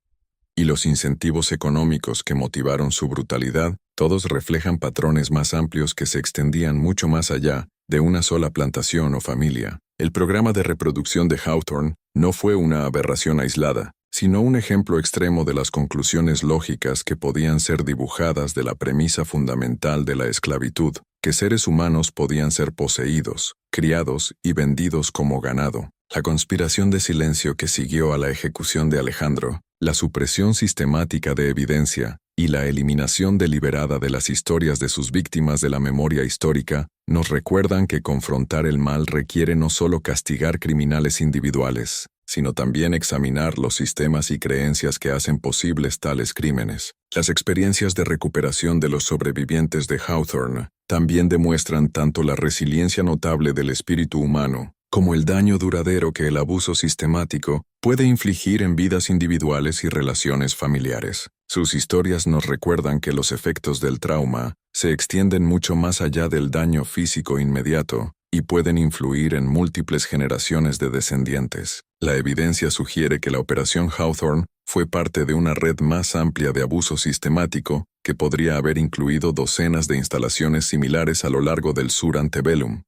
y los incentivos económicos que motivaron su brutalidad, todos reflejan patrones más amplios que se extendían mucho más allá de una sola plantación o familia. El programa de reproducción de Hawthorne no fue una aberración aislada, sino un ejemplo extremo de las conclusiones lógicas que podían ser dibujadas de la premisa fundamental de la esclavitud, que seres humanos podían ser poseídos, criados y vendidos como ganado. La conspiración de silencio que siguió a la ejecución de Alejandro, la supresión sistemática de evidencia y la eliminación deliberada de las historias de sus víctimas de la memoria histórica, nos recuerdan que confrontar el mal requiere no solo castigar criminales individuales, sino también examinar los sistemas y creencias que hacen posibles tales crímenes. Las experiencias de recuperación de los sobrevivientes de Hawthorne también demuestran tanto la resiliencia notable del espíritu humano, como el daño duradero que el abuso sistemático puede infligir en vidas individuales y relaciones familiares. Sus historias nos recuerdan que los efectos del trauma se extienden mucho más allá del daño físico inmediato y pueden influir en múltiples generaciones de descendientes. La evidencia sugiere que la Operación Hawthorne fue parte de una red más amplia de abuso sistemático que podría haber incluido docenas de instalaciones similares a lo largo del sur antebellum.